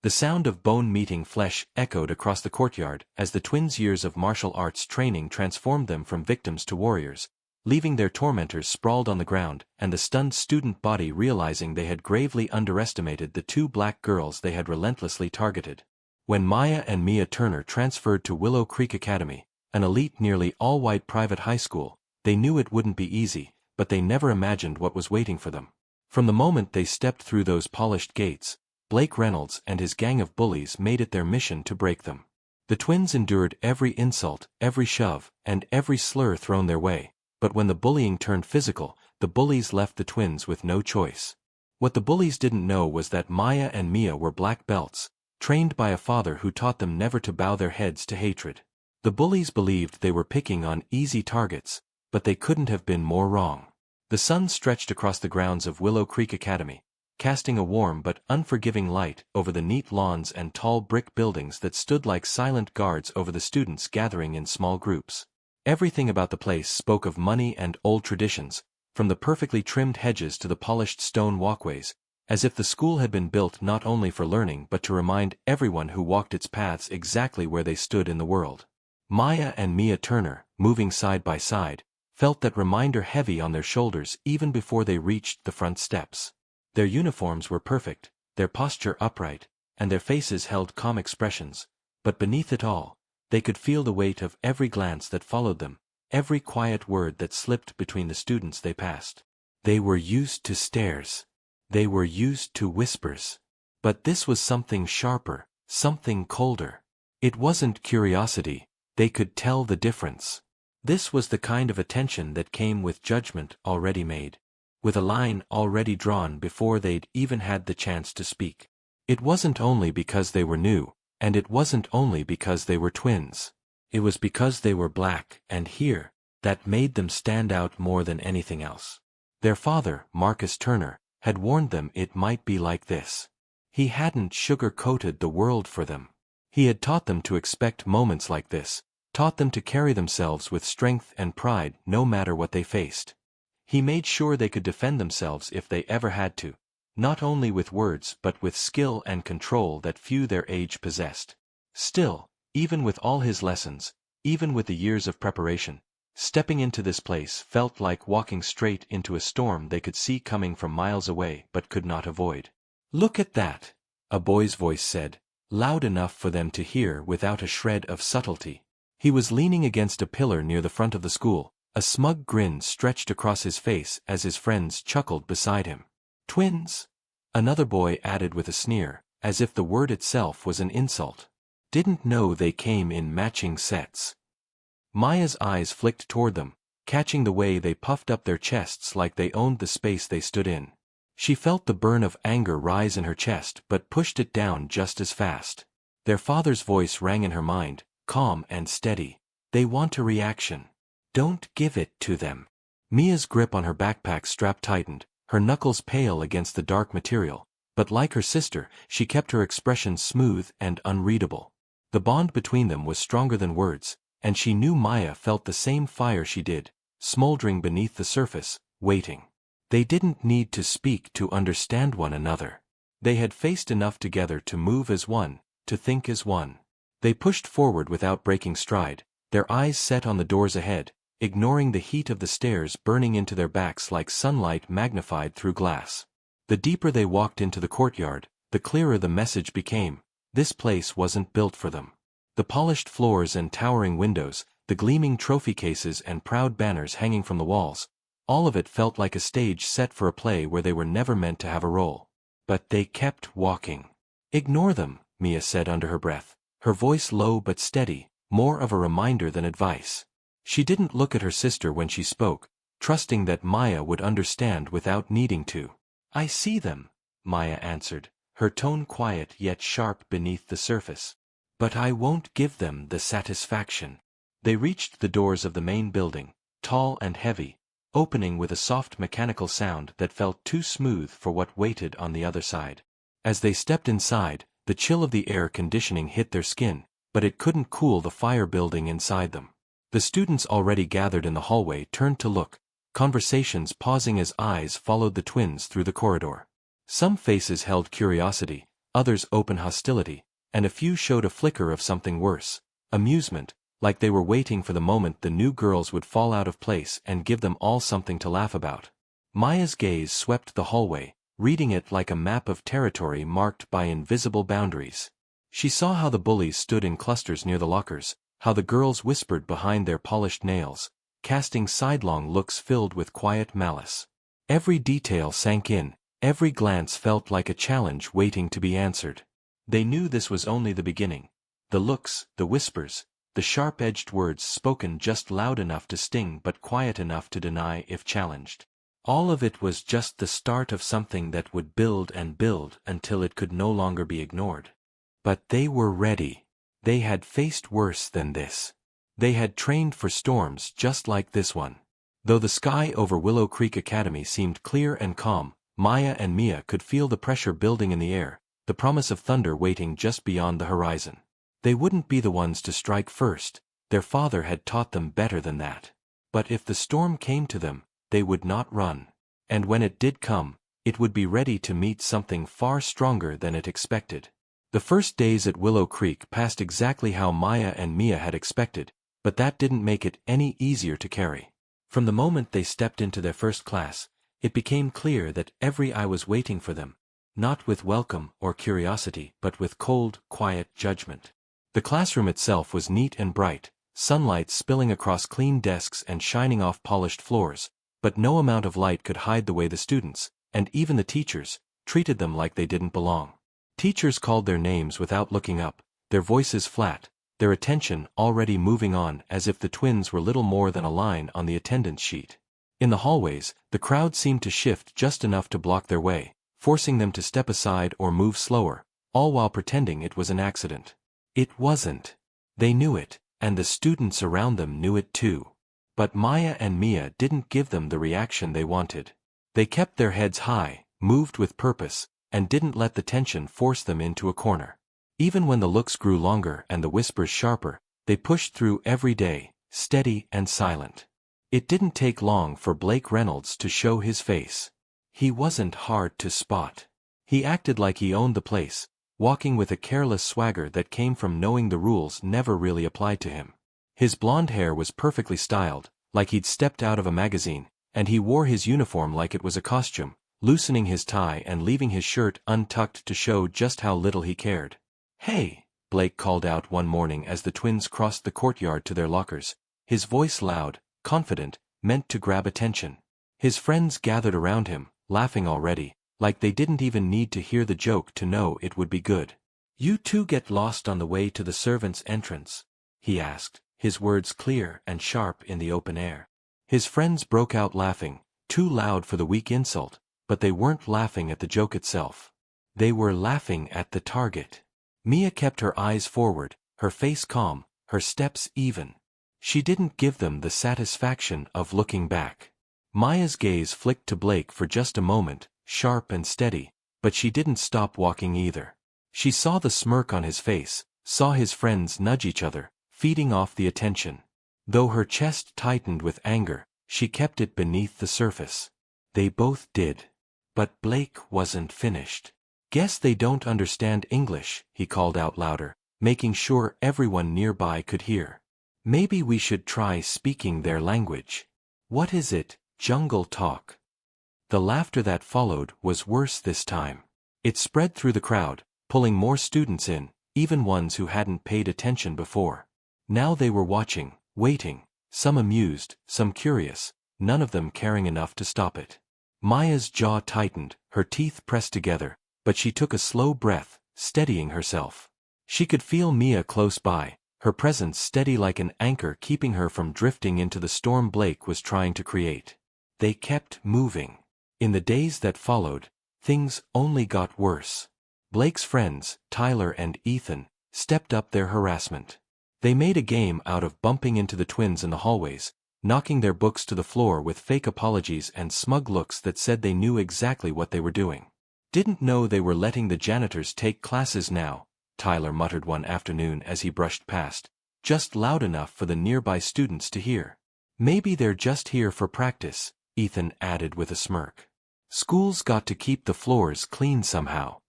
The sound of bone meeting flesh echoed across the courtyard as the twins' years of martial arts training transformed them from victims to warriors, leaving their tormentors sprawled on the ground, and the stunned student body realizing they had gravely underestimated the two black girls they had relentlessly targeted. When Maya and Mia Turner transferred to Willow Creek Academy, an elite nearly all-white private high school, they knew it wouldn't be easy, but they never imagined what was waiting for them. From the moment they stepped through those polished gates, Blake Reynolds and his gang of bullies made it their mission to break them. The twins endured every insult, every shove, and every slur thrown their way, but when the bullying turned physical, the bullies left the twins with no choice. What the bullies didn't know was that Maya and Mia were black belts, trained by a father who taught them never to bow their heads to hatred. The bullies believed they were picking on easy targets, but they couldn't have been more wrong. The sun stretched across the grounds of Willow Creek Academy, casting a warm but unforgiving light over the neat lawns and tall brick buildings that stood like silent guards over the students gathering in small groups. Everything about the place spoke of money and old traditions, from the perfectly trimmed hedges to the polished stone walkways, as if the school had been built not only for learning but to remind everyone who walked its paths exactly where they stood in the world. Maya and Mia Turner, moving side by side, felt that reminder heavy on their shoulders even before they reached the front steps. Their uniforms were perfect, their posture upright, and their faces held calm expressions, but beneath it all, they could feel the weight of every glance that followed them, every quiet word that slipped between the students they passed. They were used to stares. They were used to whispers. But this was something sharper, something colder. It wasn't curiosity, they could tell the difference. This was the kind of attention that came with judgment already made, with a line already drawn before they'd even had the chance to speak. It wasn't only because they were new, and it wasn't only because they were twins. It was because they were black and here, that made them stand out more than anything else. Their father, Marcus Turner, had warned them it might be like this. He hadn't sugar-coated the world for them. He had taught them to expect moments like this, taught them to carry themselves with strength and pride no matter what they faced. He made sure they could defend themselves if they ever had to, not only with words but with skill and control that few their age possessed. Still, even with all his lessons, even with the years of preparation, stepping into this place felt like walking straight into a storm they could see coming from miles away but could not avoid. "Look at that," a boy's voice said, loud enough for them to hear without a shred of subtlety. He was leaning against a pillar near the front of the school, a smug grin stretched across his face as his friends chuckled beside him. "Twins?" another boy added with a sneer, as if the word itself was an insult. "Didn't know they came in matching sets." Maya's eyes flicked toward them, catching the way they puffed up their chests like they owned the space they stood in. She felt the burn of anger rise in her chest but pushed it down just as fast. Their father's voice rang in her mind, calm and steady. "They want a reaction. Don't give it to them." Mia's grip on her backpack strap tightened, her knuckles pale against the dark material, but like her sister, she kept her expression smooth and unreadable. The bond between them was stronger than words, and she knew Maya felt the same fire she did, smoldering beneath the surface, waiting. They didn't need to speak to understand one another. They had faced enough together to move as one, to think as one. They pushed forward without breaking stride, their eyes set on the doors ahead, ignoring the heat of the stairs burning into their backs like sunlight magnified through glass. The deeper they walked into the courtyard, the clearer the message became: this place wasn't built for them. The polished floors and towering windows, the gleaming trophy cases and proud banners hanging from the walls, all of it felt like a stage set for a play where they were never meant to have a role. But they kept walking. "Ignore them," Mia said under her breath, her voice low but steady, more of a reminder than advice. She didn't look at her sister when she spoke, trusting that Maya would understand without needing to. "I see them," Maya answered, her tone quiet yet sharp beneath the surface. "But I won't give them the satisfaction." They reached the doors of the main building, tall and heavy, opening with a soft mechanical sound that felt too smooth for what waited on the other side. As they stepped inside, the chill of the air conditioning hit their skin, but it couldn't cool the fire building inside them. The students already gathered in the hallway turned to look, conversations pausing as eyes followed the twins through the corridor. Some faces held curiosity, others open hostility, and a few showed a flicker of something worse, amusement, like they were waiting for the moment the new girls would fall out of place and give them all something to laugh about. Maya's gaze swept the hallway, reading it like a map of territory marked by invisible boundaries. She saw how the bullies stood in clusters near the lockers, how the girls whispered behind their polished nails, casting sidelong looks filled with quiet malice. Every detail sank in, every glance felt like a challenge waiting to be answered. They knew this was only the beginning. The looks, the whispers, the sharp-edged words spoken just loud enough to sting but quiet enough to deny if challenged. All of it was just the start of something that would build and build until it could no longer be ignored. But they were ready. They had faced worse than this. They had trained for storms just like this one. Though the sky over Willow Creek Academy seemed clear and calm, Maya and Mia could feel the pressure building in the air, the promise of thunder waiting just beyond the horizon. They wouldn't be the ones to strike first, their father had taught them better than that. But if the storm came to them, they would not run. And when it did come, it would be ready to meet something far stronger than it expected. The first days at Willow Creek passed exactly how Maya and Mia had expected, but that didn't make it any easier to carry. From the moment they stepped into their first class, it became clear that every eye was waiting for them, not with welcome or curiosity but with cold, quiet judgment. The classroom itself was neat and bright, sunlight spilling across clean desks and shining off polished floors, but no amount of light could hide the way the students, and even the teachers, treated them like they didn't belong. Teachers called their names without looking up, their voices flat, their attention already moving on as if the twins were little more than a line on the attendance sheet. In the hallways, the crowd seemed to shift just enough to block their way, forcing them to step aside or move slower, all while pretending it was an accident. It wasn't. They knew it, and the students around them knew it too. But Maya and Mia didn't give them the reaction they wanted. They kept their heads high, moved with purpose, and didn't let the tension force them into a corner. Even when the looks grew longer and the whispers sharper, they pushed through every day, steady and silent. It didn't take long for Blake Reynolds to show his face. He wasn't hard to spot. He acted like he owned the place, walking with a careless swagger that came from knowing the rules never really applied to him. His blonde hair was perfectly styled, like he'd stepped out of a magazine, and he wore his uniform like it was a costume, loosening his tie and leaving his shirt untucked to show just how little he cared. "Hey," Blake called out one morning as the twins crossed the courtyard to their lockers, his voice loud, confident, meant to grab attention. His friends gathered around him, laughing already, like they didn't even need to hear the joke to know it would be good. "You two get lost on the way to the servants' entrance?" he asked, his words clear and sharp in the open air. His friends broke out laughing, too loud for the weak insult, but they weren't laughing at the joke itself. They were laughing at the target. Mia kept her eyes forward, her face calm, her steps even. She didn't give them the satisfaction of looking back. Maya's gaze flicked to Blake for just a moment, sharp and steady, but she didn't stop walking either. She saw the smirk on his face, saw his friends nudge each other, feeding off the attention. Though her chest tightened with anger, she kept it beneath the surface. They both did. But Blake wasn't finished. "Guess they don't understand English," he called out louder, making sure everyone nearby could hear. "Maybe we should try speaking their language." "What is it, jungle talk?" The laughter that followed was worse this time. It spread through the crowd, pulling more students in, even ones who hadn't paid attention before. Now they were watching, waiting, some amused, some curious, none of them caring enough to stop it. Maya's jaw tightened, her teeth pressed together, but she took a slow breath, steadying herself. She could feel Mia close by, her presence steady like an anchor keeping her from drifting into the storm Blake was trying to create. They kept moving. In the days that followed, things only got worse. Blake's friends, Tyler and Ethan, stepped up their harassment. They made a game out of bumping into the twins in the hallways, knocking their books to the floor with fake apologies and smug looks that said they knew exactly what they were doing. "Didn't know they were letting the janitors take classes now," Tyler muttered one afternoon as he brushed past, just loud enough for the nearby students to hear. "Maybe they're just here for practice," Ethan added with a smirk. "School's got to keep the floors clean somehow."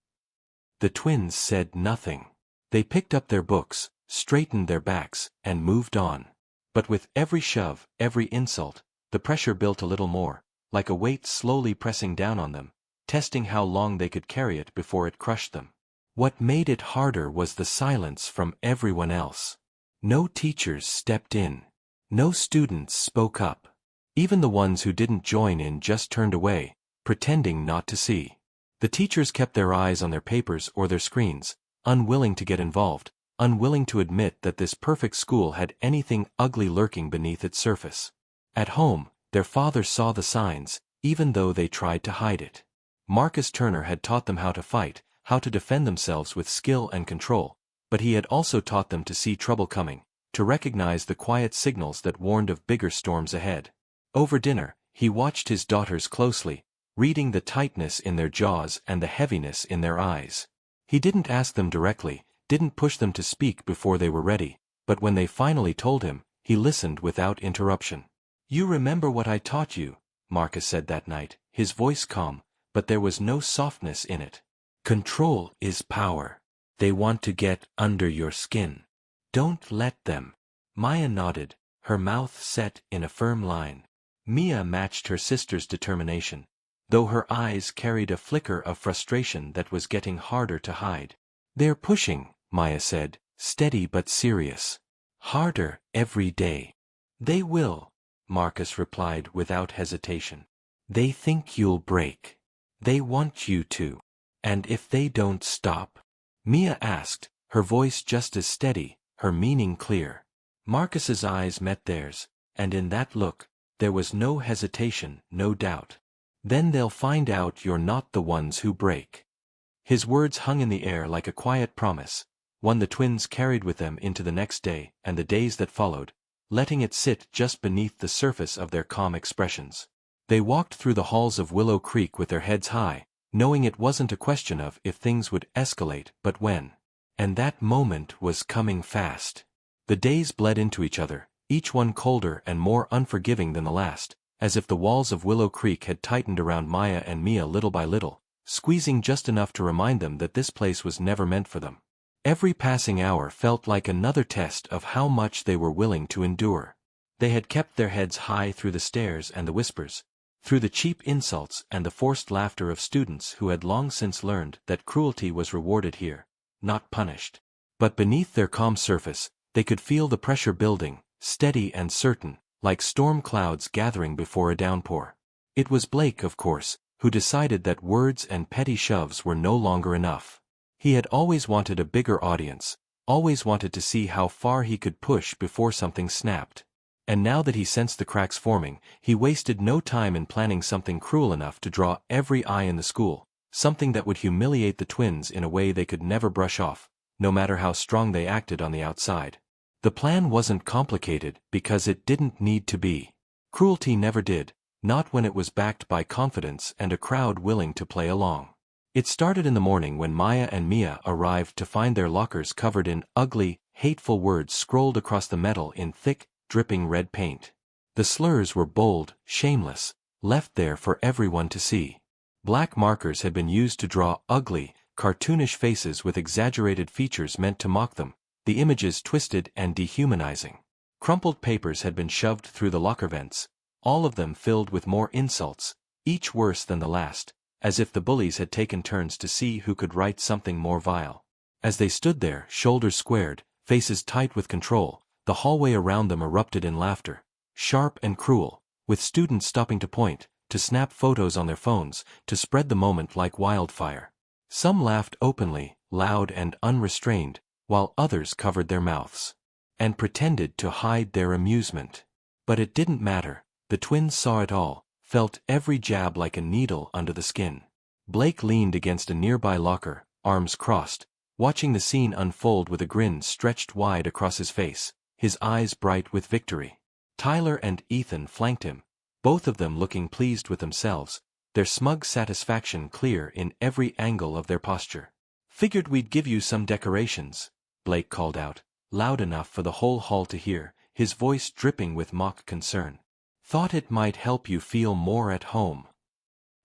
The twins said nothing. They picked up their books, straightened their backs, and moved on. But with every shove, every insult, the pressure built a little more, like a weight slowly pressing down on them, testing how long they could carry it before it crushed them. What made it harder was the silence from everyone else. No teachers stepped in. No students spoke up. Even the ones who didn't join in just turned away, pretending not to see. The teachers kept their eyes on their papers or their screens, unwilling to get involved, unwilling to admit that this perfect school had anything ugly lurking beneath its surface. At home, their father saw the signs, even though they tried to hide it. Marcus Turner had taught them how to fight, how to defend themselves with skill and control, but he had also taught them to see trouble coming, to recognize the quiet signals that warned of bigger storms ahead. Over dinner, he watched his daughters closely, reading the tightness in their jaws and the heaviness in their eyes. He didn't ask them directly, didn't push them to speak before they were ready, but when they finally told him, he listened without interruption. "You remember what I taught you," Marcus said that night, his voice calm, but there was no softness in it. "Control is power. They want to get under your skin. Don't let them." Maya nodded, her mouth set in a firm line. Mia matched her sister's determination, though her eyes carried a flicker of frustration that was getting harder to hide. "They're pushing," Maya said, steady but serious. "Harder every day." "They will," Marcus replied without hesitation. "They think you'll break. They want you to. And if they don't stop?" Mia asked, her voice just as steady, her meaning clear. Marcus's eyes met theirs, and in that look, there was no hesitation, no doubt. "Then they'll find out you're not the ones who break." His words hung in the air like a quiet promise, one the twins carried with them into the next day and the days that followed, letting it sit just beneath the surface of their calm expressions. They walked through the halls of Willow Creek with their heads high, knowing it wasn't a question of if things would escalate but when. And that moment was coming fast. The days bled into each other, each one colder and more unforgiving than the last, as if the walls of Willow Creek had tightened around Maya and Mia little by little, squeezing just enough to remind them that this place was never meant for them. Every passing hour felt like another test of how much they were willing to endure. They had kept their heads high through the stares and the whispers, through the cheap insults and the forced laughter of students who had long since learned that cruelty was rewarded here, not punished. But beneath their calm surface, they could feel the pressure building, steady and certain, like storm clouds gathering before a downpour. It was Blake, of course, who decided that words and petty shoves were no longer enough. He had always wanted a bigger audience, always wanted to see how far he could push before something snapped. And now that he sensed the cracks forming, he wasted no time in planning something cruel enough to draw every eye in the school, something that would humiliate the twins in a way they could never brush off, no matter how strong they acted on the outside. The plan wasn't complicated because it didn't need to be. Cruelty never did, not when it was backed by confidence and a crowd willing to play along. It started in the morning when Maya and Mia arrived to find their lockers covered in ugly, hateful words scrolled across the metal in thick, dripping red paint. The slurs were bold, shameless, left there for everyone to see. Black markers had been used to draw ugly, cartoonish faces with exaggerated features meant to mock them, the images twisted and dehumanizing. Crumpled papers had been shoved through the locker vents, all of them filled with more insults, each worse than the last, as if the bullies had taken turns to see who could write something more vile. As they stood there, shoulders squared, faces tight with control, the hallway around them erupted in laughter, sharp and cruel, with students stopping to point, to snap photos on their phones, to spread the moment like wildfire. Some laughed openly, loud and unrestrained, while others covered their mouths and pretended to hide their amusement. But it didn't matter, the twins saw it all, felt every jab like a needle under the skin. Blake leaned against a nearby locker, arms crossed, watching the scene unfold with a grin stretched wide across his face, his eyes bright with victory. Tyler and Ethan flanked him, both of them looking pleased with themselves, their smug satisfaction clear in every angle of their posture. "Figured we'd give you some decorations," Blake called out, loud enough for the whole hall to hear, his voice dripping with mock concern. "Thought it might help you feel more at home."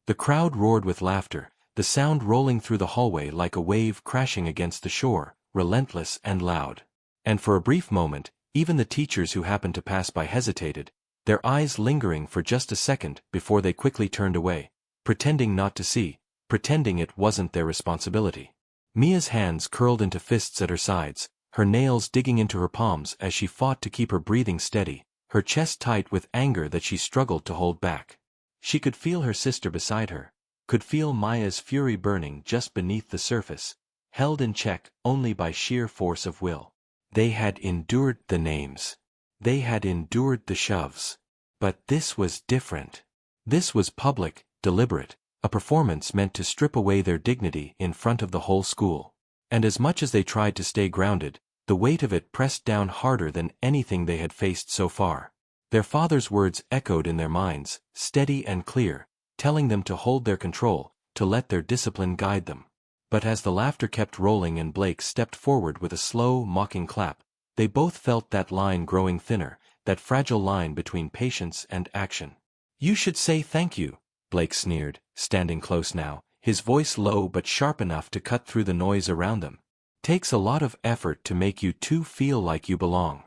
The crowd roared with laughter, the sound rolling through the hallway like a wave crashing against the shore, relentless and loud. And for a brief moment, even the teachers who happened to pass by hesitated, their eyes lingering for just a second before they quickly turned away, pretending not to see, pretending it wasn't their responsibility. Mia's hands curled into fists at her sides, her nails digging into her palms as she fought to keep her breathing steady, her chest tight with anger that she struggled to hold back. She could feel her sister beside her, could feel Maya's fury burning just beneath the surface, held in check only by sheer force of will. They had endured the names. They had endured the shoves. But this was different. This was public, deliberate, a performance meant to strip away their dignity in front of the whole school. And as much as they tried to stay grounded, the weight of it pressed down harder than anything they had faced so far. Their father's words echoed in their minds, steady and clear, telling them to hold their control, to let their discipline guide them. But as the laughter kept rolling and Blake stepped forward with a slow, mocking clap, they both felt that line growing thinner, that fragile line between patience and action. "You should say thank you," Blake sneered, standing close now, his voice low but sharp enough to cut through the noise around them. "Takes a lot of effort to make you two feel like you belong."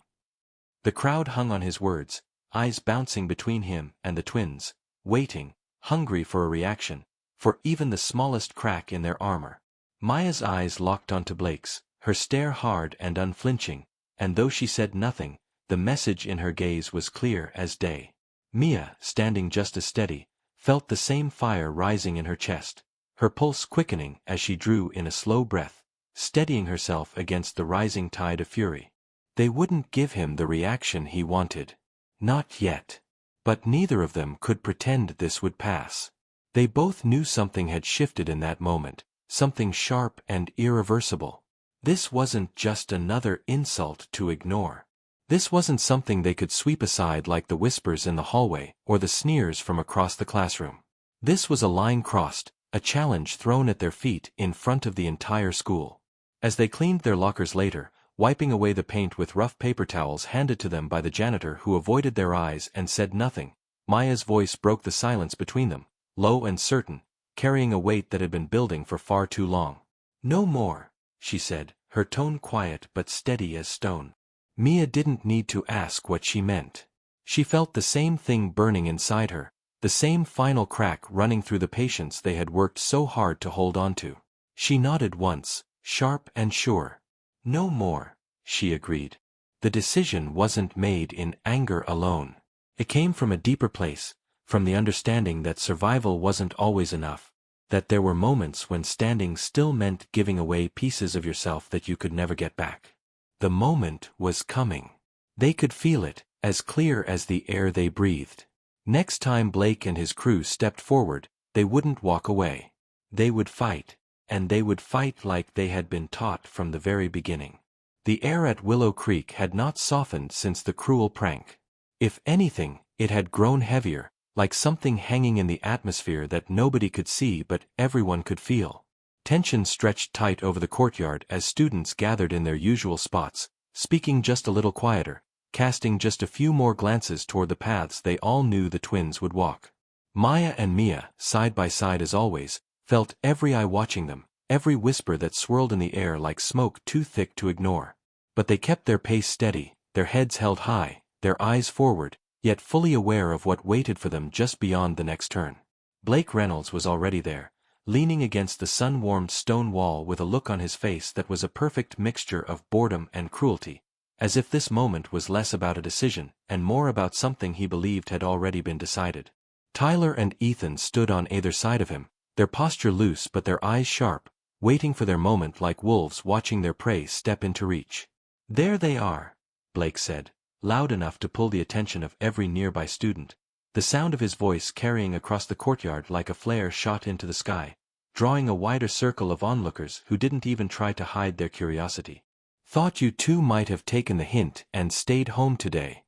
The crowd hung on his words, eyes bouncing between him and the twins, waiting, hungry for a reaction, for even the smallest crack in their armor. Maya's eyes locked onto Blake's, her stare hard and unflinching, and though she said nothing, the message in her gaze was clear as day. Mia, standing just as steady, felt the same fire rising in her chest, her pulse quickening as she drew in a slow breath, steadying herself against the rising tide of fury. They wouldn't give him the reaction he wanted. Not yet. But neither of them could pretend this would pass. They both knew something had shifted in that moment, something sharp and irreversible. This wasn't just another insult to ignore. This wasn't something they could sweep aside like the whispers in the hallway or the sneers from across the classroom. This was a line crossed, a challenge thrown at their feet in front of the entire school. As they cleaned their lockers later, wiping away the paint with rough paper towels handed to them by the janitor who avoided their eyes and said nothing, Maya's voice broke the silence between them, low and certain, carrying a weight that had been building for far too long. "No more," she said, her tone quiet but steady as stone. Mia didn't need to ask what she meant. She felt the same thing burning inside her, the same final crack running through the patience they had worked so hard to hold on to. She nodded once, sharp and sure. "No more," she agreed. The decision wasn't made in anger alone. It came from a deeper place, from the understanding that survival wasn't always enough, that there were moments when standing still meant giving away pieces of yourself that you could never get back. The moment was coming. They could feel it, as clear as the air they breathed. Next time Blake and his crew stepped forward, they wouldn't walk away. They would fight, and they would fight like they had been taught from the very beginning. The air at Willow Creek had not softened since the cruel prank. If anything, it had grown heavier, like something hanging in the atmosphere that nobody could see but everyone could feel. Tension stretched tight over the courtyard as students gathered in their usual spots, speaking just a little quieter, casting just a few more glances toward the paths they all knew the twins would walk. Maya and Mia, side by side as always, felt every eye watching them, every whisper that swirled in the air like smoke too thick to ignore. But they kept their pace steady, their heads held high, their eyes forward, yet fully aware of what waited for them just beyond the next turn. Blake Reynolds was already there, leaning against the sun-warmed stone wall with a look on his face that was a perfect mixture of boredom and cruelty, as if this moment was less about a decision and more about something he believed had already been decided. Tyler and Ethan stood on either side of him, their posture loose but their eyes sharp, waiting for their moment like wolves watching their prey step into reach. "There they are," Blake said, loud enough to pull the attention of every nearby student, the sound of his voice carrying across the courtyard like a flare shot into the sky, drawing a wider circle of onlookers who didn't even try to hide their curiosity. "Thought you two might have taken the hint and stayed home today."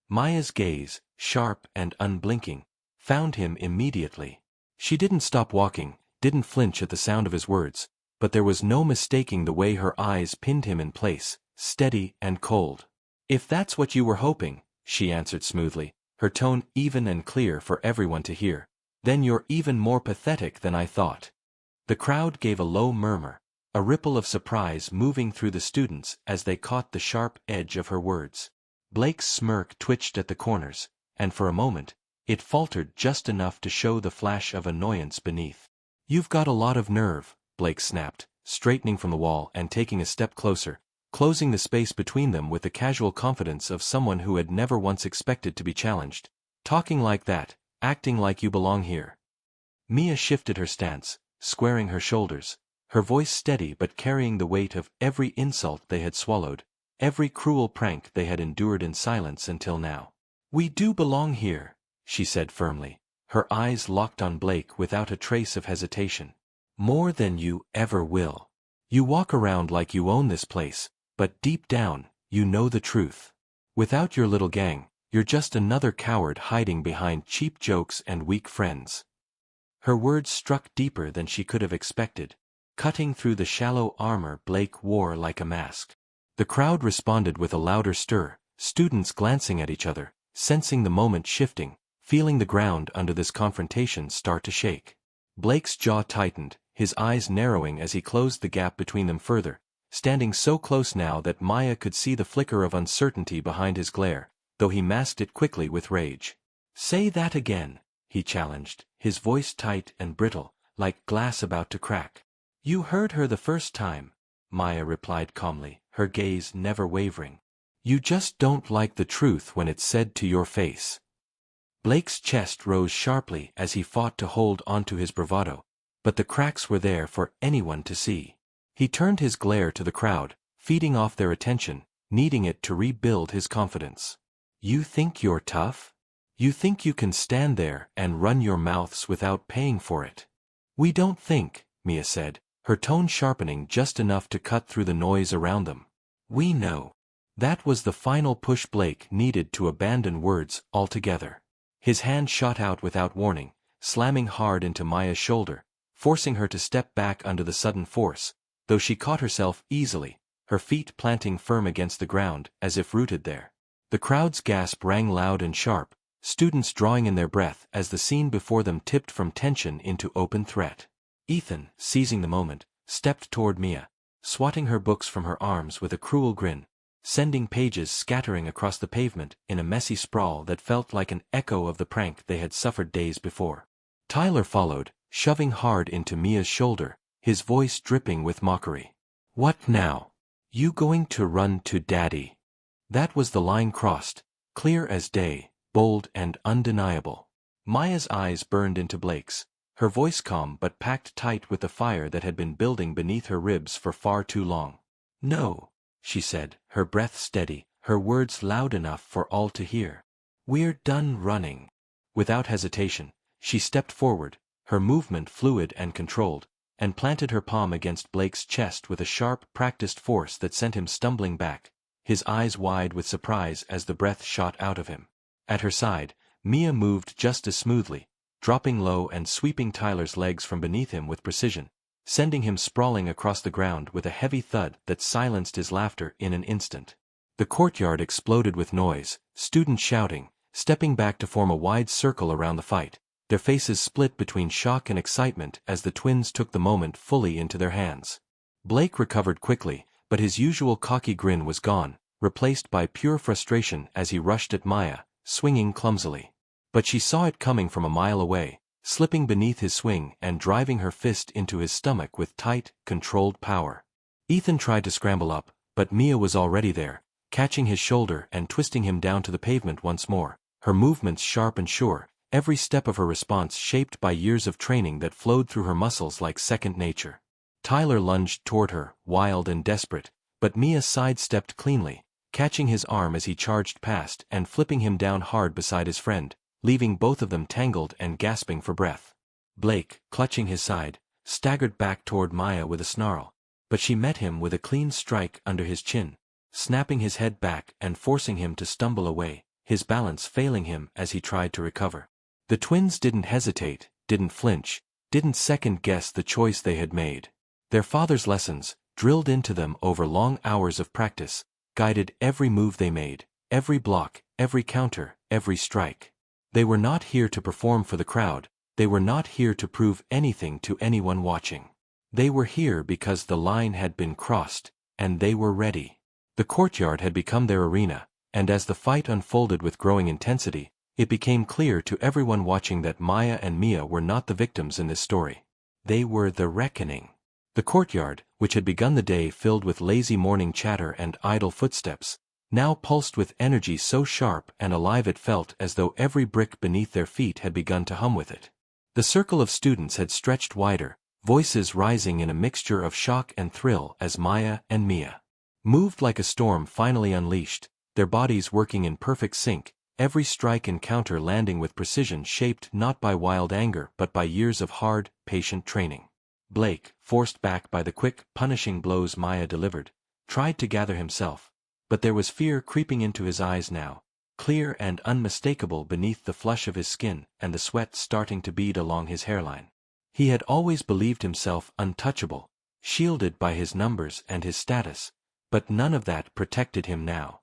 Maya's gaze, sharp and unblinking, found him immediately. She didn't stop walking, didn't flinch at the sound of his words, but there was no mistaking the way her eyes pinned him in place, steady and cold. "If that's what you were hoping," she answered smoothly, her tone even and clear for everyone to hear, "then you're even more pathetic than I thought." The crowd gave a low murmur, a ripple of surprise moving through the students as they caught the sharp edge of her words. Blake's smirk twitched at the corners, and for a moment, it faltered just enough to show the flash of annoyance beneath. "You've got a lot of nerve," Blake snapped, straightening from the wall and taking a step closer, closing the space between them with the casual confidence of someone who had never once expected to be challenged. "Talking like that, acting like you belong here." Mia shifted her stance, squaring her shoulders, her voice steady but carrying the weight of every insult they had swallowed, every cruel prank they had endured in silence until now. "We do belong here," she said firmly, her eyes locked on Blake without a trace of hesitation. "More than you ever will. You walk around like you own this place, but deep down, you know the truth. Without your little gang, you're just another coward hiding behind cheap jokes and weak friends." Her words struck deeper than she could have expected, cutting through the shallow armor Blake wore like a mask. The crowd responded with a louder stir, students glancing at each other, sensing the moment shifting, feeling the ground under this confrontation start to shake. Blake's jaw tightened, his eyes narrowing as he closed the gap between them further, standing so close now that Maya could see the flicker of uncertainty behind his glare, though he masked it quickly with rage. "Say that again," he challenged, his voice tight and brittle, like glass about to crack. "You heard her the first time," Maya replied calmly, her gaze never wavering. "You just don't like the truth when it's said to your face." Blake's chest rose sharply as he fought to hold onto his bravado, but the cracks were there for anyone to see. He turned his glare to the crowd, feeding off their attention, needing it to rebuild his confidence. "You think you're tough? You think you can stand there and run your mouths without paying for it?" "We don't think," Mia said, her tone sharpening just enough to cut through the noise around them. "We know." That was the final push Blake needed to abandon words altogether. His hand shot out without warning, slamming hard into Maya's shoulder, forcing her to step back under the sudden force, though she caught herself easily, her feet planting firm against the ground as if rooted there. The crowd's gasp rang loud and sharp, students drawing in their breath as the scene before them tipped from tension into open threat. Ethan, seizing the moment, stepped toward Mia, swatting her books from her arms with a cruel grin, sending pages scattering across the pavement in a messy sprawl that felt like an echo of the prank they had suffered days before. Tyler followed, shoving hard into Mia's shoulder, his voice dripping with mockery. "What now? You going to run to Daddy?" That was the line crossed, clear as day, bold and undeniable. Maya's eyes burned into Blake's, her voice calm but packed tight with the fire that had been building beneath her ribs for far too long. "No," she said, her breath steady, her words loud enough for all to hear. "We're done running." Without hesitation, she stepped forward, her movement fluid and controlled, and planted her palm against Blake's chest with a sharp, practiced force that sent him stumbling back, his eyes wide with surprise as the breath shot out of him. At her side, Mia moved just as smoothly, dropping low and sweeping Tyler's legs from beneath him with precision, sending him sprawling across the ground with a heavy thud that silenced his laughter in an instant. The courtyard exploded with noise, students shouting, stepping back to form a wide circle around the fight, their faces split between shock and excitement as the twins took the moment fully into their hands. Blake recovered quickly, but his usual cocky grin was gone, replaced by pure frustration as he rushed at Maya, swinging clumsily. But she saw it coming from a mile away, slipping beneath his swing and driving her fist into his stomach with tight, controlled power. Ethan tried to scramble up, but Mia was already there, catching his shoulder and twisting him down to the pavement once more, her movements sharp and sure, every step of her response shaped by years of training that flowed through her muscles like second nature. Tyler lunged toward her, wild and desperate, but Mia sidestepped cleanly, catching his arm as he charged past and flipping him down hard beside his friend, leaving both of them tangled and gasping for breath. Blake, clutching his side, staggered back toward Maya with a snarl, but she met him with a clean strike under his chin, snapping his head back and forcing him to stumble away, his balance failing him as he tried to recover. The twins didn't hesitate, didn't flinch, didn't second-guess the choice they had made. Their father's lessons, drilled into them over long hours of practice, guided every move they made, every block, every counter, every strike. They were not here to perform for the crowd, they were not here to prove anything to anyone watching. They were here because the line had been crossed, and they were ready. The courtyard had become their arena, and as the fight unfolded with growing intensity, it became clear to everyone watching that Maya and Mia were not the victims in this story. They were the reckoning. The courtyard, which had begun the day filled with lazy morning chatter and idle footsteps, now pulsed with energy so sharp and alive it felt as though every brick beneath their feet had begun to hum with it. The circle of students had stretched wider, voices rising in a mixture of shock and thrill as Maya and Mia moved like a storm finally unleashed, their bodies working in perfect sync, every strike and counter landing with precision shaped not by wild anger but by years of hard, patient training. Blake, forced back by the quick, punishing blows Maya delivered, tried to gather himself, but there was fear creeping into his eyes now, clear and unmistakable beneath the flush of his skin and the sweat starting to bead along his hairline. He had always believed himself untouchable, shielded by his numbers and his status, but none of that protected him now.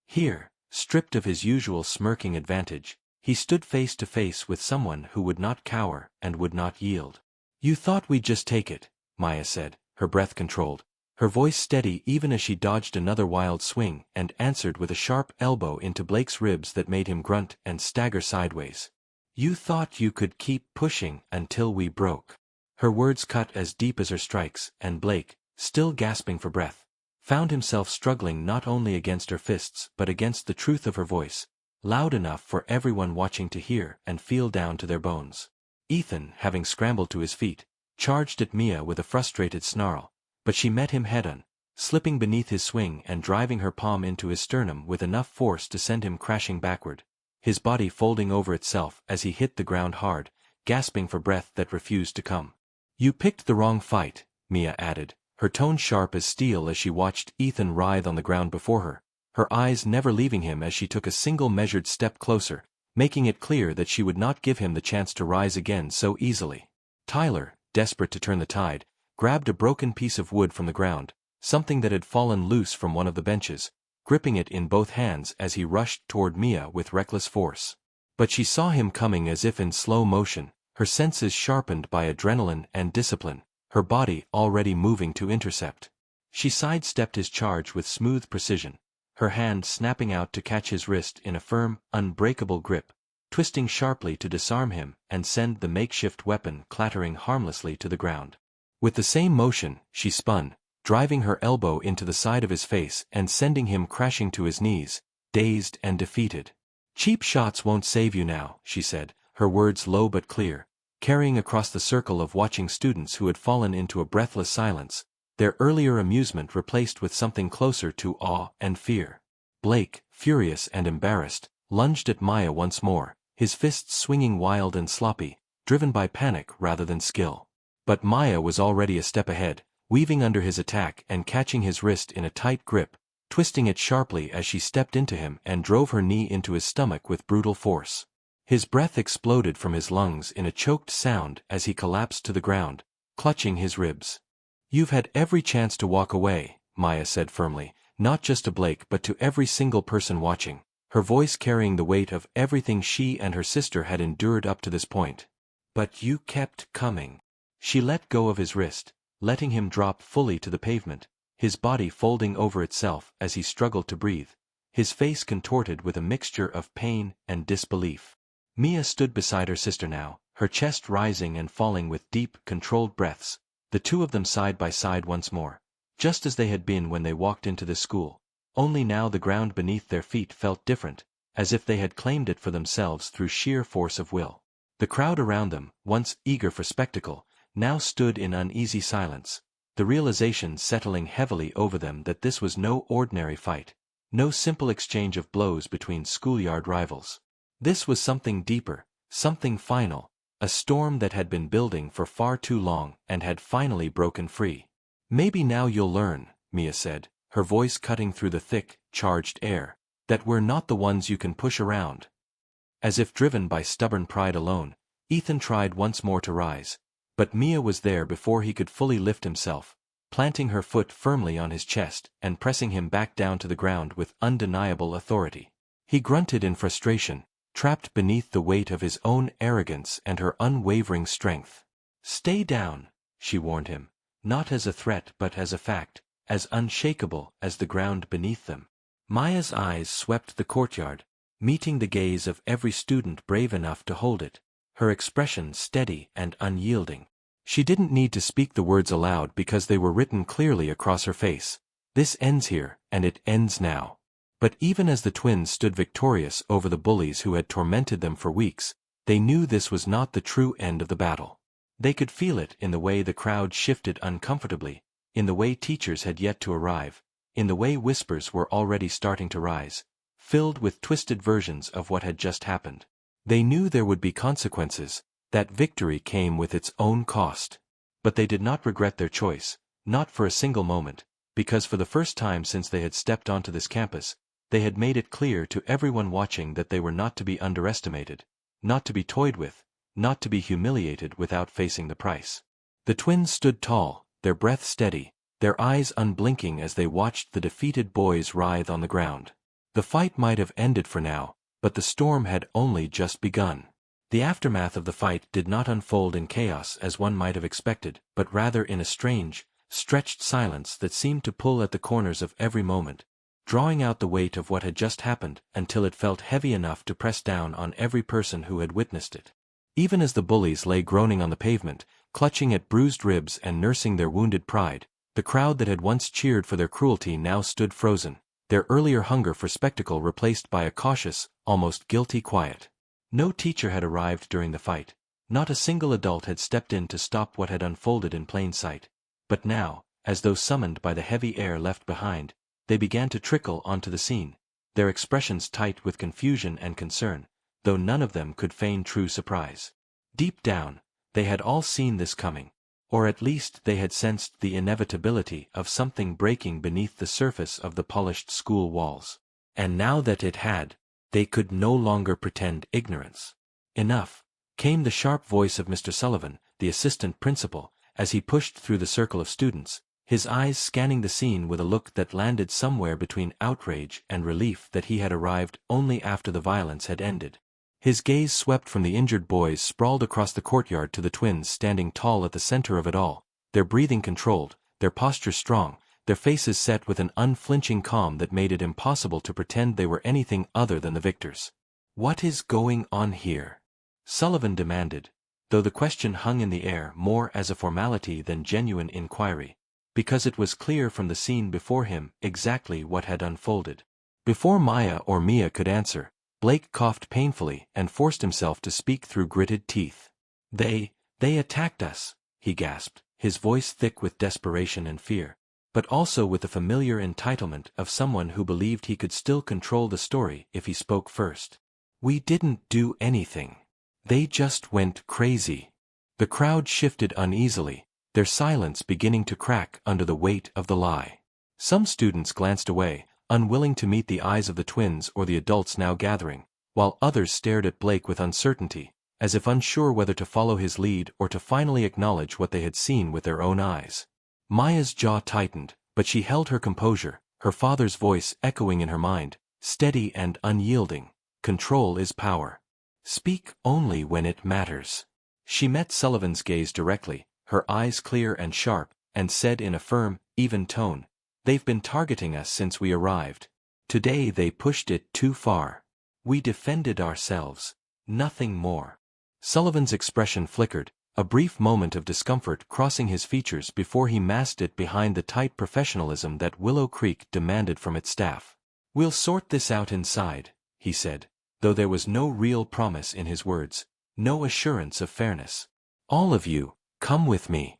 Here, stripped of his usual smirking advantage, he stood face to face with someone who would not cower and would not yield. "You thought we'd just take it," Maya said, her breath controlled, her voice steady even as she dodged another wild swing and answered with a sharp elbow into Blake's ribs that made him grunt and stagger sideways. "You thought you could keep pushing until we broke." Her words cut as deep as her strikes, and Blake, still gasping for breath, found himself struggling not only against her fists but against the truth of her voice, loud enough for everyone watching to hear and feel down to their bones. Ethan, having scrambled to his feet, charged at Mia with a frustrated snarl, but she met him head-on, slipping beneath his swing and driving her palm into his sternum with enough force to send him crashing backward, his body folding over itself as he hit the ground hard, gasping for breath that refused to come. "You picked the wrong fight," Mia added, her tone sharp as steel as she watched Ethan writhe on the ground before her, her eyes never leaving him as she took a single measured step closer, making it clear that she would not give him the chance to rise again so easily. Tyler, desperate to turn the tide, grabbed a broken piece of wood from the ground, something that had fallen loose from one of the benches, gripping it in both hands as he rushed toward Mia with reckless force. But she saw him coming as if in slow motion, her senses sharpened by adrenaline and discipline, her body already moving to intercept. She sidestepped his charge with smooth precision, her hand snapping out to catch his wrist in a firm, unbreakable grip, twisting sharply to disarm him and send the makeshift weapon clattering harmlessly to the ground. With the same motion, she spun, driving her elbow into the side of his face and sending him crashing to his knees, dazed and defeated. "Cheap shots won't save you now," she said, her words low but clear, carrying across the circle of watching students who had fallen into a breathless silence, their earlier amusement replaced with something closer to awe and fear. Blake, furious and embarrassed, lunged at Maya once more, his fists swinging wild and sloppy, driven by panic rather than skill. But Maya was already a step ahead, weaving under his attack and catching his wrist in a tight grip, twisting it sharply as she stepped into him and drove her knee into his stomach with brutal force. His breath exploded from his lungs in a choked sound as he collapsed to the ground, clutching his ribs. "You've had every chance to walk away," Maya said firmly, not just to Blake but to every single person watching, her voice carrying the weight of everything she and her sister had endured up to this point. "But you kept coming." She let go of his wrist, letting him drop fully to the pavement, his body folding over itself as he struggled to breathe, his face contorted with a mixture of pain and disbelief. Mia stood beside her sister now, her chest rising and falling with deep, controlled breaths, the two of them side by side once more, just as they had been when they walked into this school, only now the ground beneath their feet felt different, as if they had claimed it for themselves through sheer force of will. The crowd around them, once eager for spectacle, now stood in uneasy silence, the realization settling heavily over them that this was no ordinary fight, no simple exchange of blows between schoolyard rivals. This was something deeper, something final, a storm that had been building for far too long and had finally broken free. "Maybe now you'll learn," Mia said, her voice cutting through the thick, charged air, "that we're not the ones you can push around." As if driven by stubborn pride alone, Ethan tried once more to rise, but Mia was there before he could fully lift himself, planting her foot firmly on his chest and pressing him back down to the ground with undeniable authority. He grunted in frustration, trapped beneath the weight of his own arrogance and her unwavering strength. "Stay down," she warned him, not as a threat but as a fact, as unshakable as the ground beneath them. Maya's eyes swept the courtyard, meeting the gaze of every student brave enough to hold it, her expression steady and unyielding. She didn't need to speak the words aloud because they were written clearly across her face. This ends here, and it ends now. But even as the twins stood victorious over the bullies who had tormented them for weeks, they knew this was not the true end of the battle. They could feel it in the way the crowd shifted uncomfortably, in the way teachers had yet to arrive, in the way whispers were already starting to rise, filled with twisted versions of what had just happened. They knew there would be consequences, that victory came with its own cost. But they did not regret their choice, not for a single moment, because for the first time since they had stepped onto this campus, they had made it clear to everyone watching that they were not to be underestimated, not to be toyed with, not to be humiliated without facing the price. The twins stood tall, their breath steady, their eyes unblinking as they watched the defeated boys writhe on the ground. The fight might have ended for now, but the storm had only just begun. The aftermath of the fight did not unfold in chaos as one might have expected, but rather in a strange, stretched silence that seemed to pull at the corners of every moment, drawing out the weight of what had just happened until it felt heavy enough to press down on every person who had witnessed it. Even as the bullies lay groaning on the pavement, clutching at bruised ribs and nursing their wounded pride, the crowd that had once cheered for their cruelty now stood frozen, their earlier hunger for spectacle replaced by a cautious, almost guilty quiet. No teacher had arrived during the fight. Not a single adult had stepped in to stop what had unfolded in plain sight. But now, as though summoned by the heavy air left behind, they began to trickle onto the scene, their expressions tight with confusion and concern, though none of them could feign true surprise. Deep down, they had all seen this coming, or at least they had sensed the inevitability of something breaking beneath the surface of the polished school walls. And now that it had, they could no longer pretend ignorance. Enough, came the sharp voice of Mr. Sullivan, the assistant principal, as he pushed through the circle of students, his eyes scanning the scene with a look that landed somewhere between outrage and relief that he had arrived only after the violence had ended. His gaze swept from the injured boys sprawled across the courtyard to the twins standing tall at the center of it all, their breathing controlled, their posture strong, their faces set with an unflinching calm that made it impossible to pretend they were anything other than the victors. "What is going on here?" Sullivan demanded, though the question hung in the air more as a formality than genuine inquiry, because it was clear from the scene before him exactly what had unfolded. Before Maya or Mia could answer, Blake coughed painfully and forced himself to speak through gritted teeth. They attacked us," he gasped, his voice thick with desperation and fear, but also with the familiar entitlement of someone who believed he could still control the story if he spoke first. "We didn't do anything. They just went crazy." The crowd shifted uneasily, their silence beginning to crack under the weight of the lie. Some students glanced away, unwilling to meet the eyes of the twins or the adults now gathering, while others stared at Blake with uncertainty, as if unsure whether to follow his lead or to finally acknowledge what they had seen with their own eyes. Maya's jaw tightened, but she held her composure, her father's voice echoing in her mind, steady and unyielding. "Control is power. Speak only when it matters." She met Sullivan's gaze directly, her eyes clear and sharp, and said in a firm, even tone, "They've been targeting us since we arrived. Today they pushed it too far. We defended ourselves. Nothing more." Sullivan's expression flickered, a brief moment of discomfort crossing his features before he masked it behind the tight professionalism that Willow Creek demanded from its staff. "We'll sort this out inside," he said, though there was no real promise in his words, no assurance of fairness. "All of you, come with me."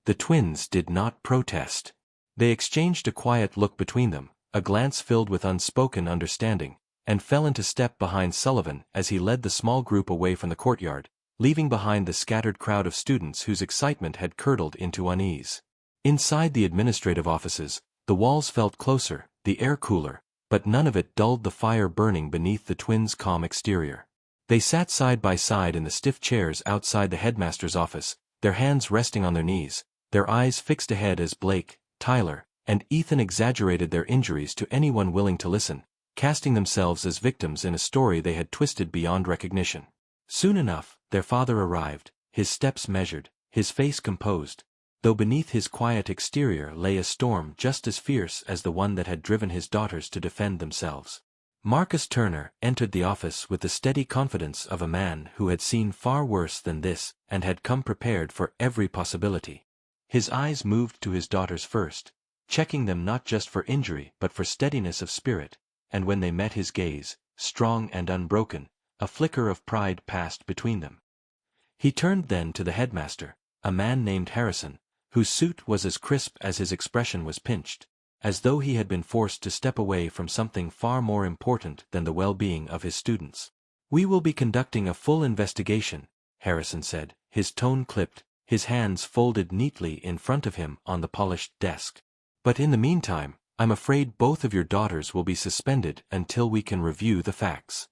The twins did not protest. They exchanged a quiet look between them, a glance filled with unspoken understanding, and fell into step behind Sullivan as he led the small group away from the courtyard, leaving behind the scattered crowd of students whose excitement had curdled into unease. Inside the administrative offices, the walls felt closer, the air cooler, but none of it dulled the fire burning beneath the twins' calm exterior. They sat side by side in the stiff chairs outside the headmaster's office, their hands resting on their knees, their eyes fixed ahead as Blake, Tyler, and Ethan exaggerated their injuries to anyone willing to listen, casting themselves as victims in a story they had twisted beyond recognition. Soon enough, their father arrived, his steps measured, his face composed, though beneath his quiet exterior lay a storm just as fierce as the one that had driven his daughters to defend themselves. Marcus Turner entered the office with the steady confidence of a man who had seen far worse than this and had come prepared for every possibility. His eyes moved to his daughters first, checking them not just for injury but for steadiness of spirit, and when they met his gaze, strong and unbroken, a flicker of pride passed between them. He turned then to the headmaster, a man named Harrison, whose suit was as crisp as his expression was pinched, as though he had been forced to step away from something far more important than the well-being of his students. "We will be conducting a full investigation," Harrison said, his tone clipped, his hands folded neatly in front of him on the polished desk. "But in the meantime, I'm afraid both of your daughters will be suspended until we can review the facts."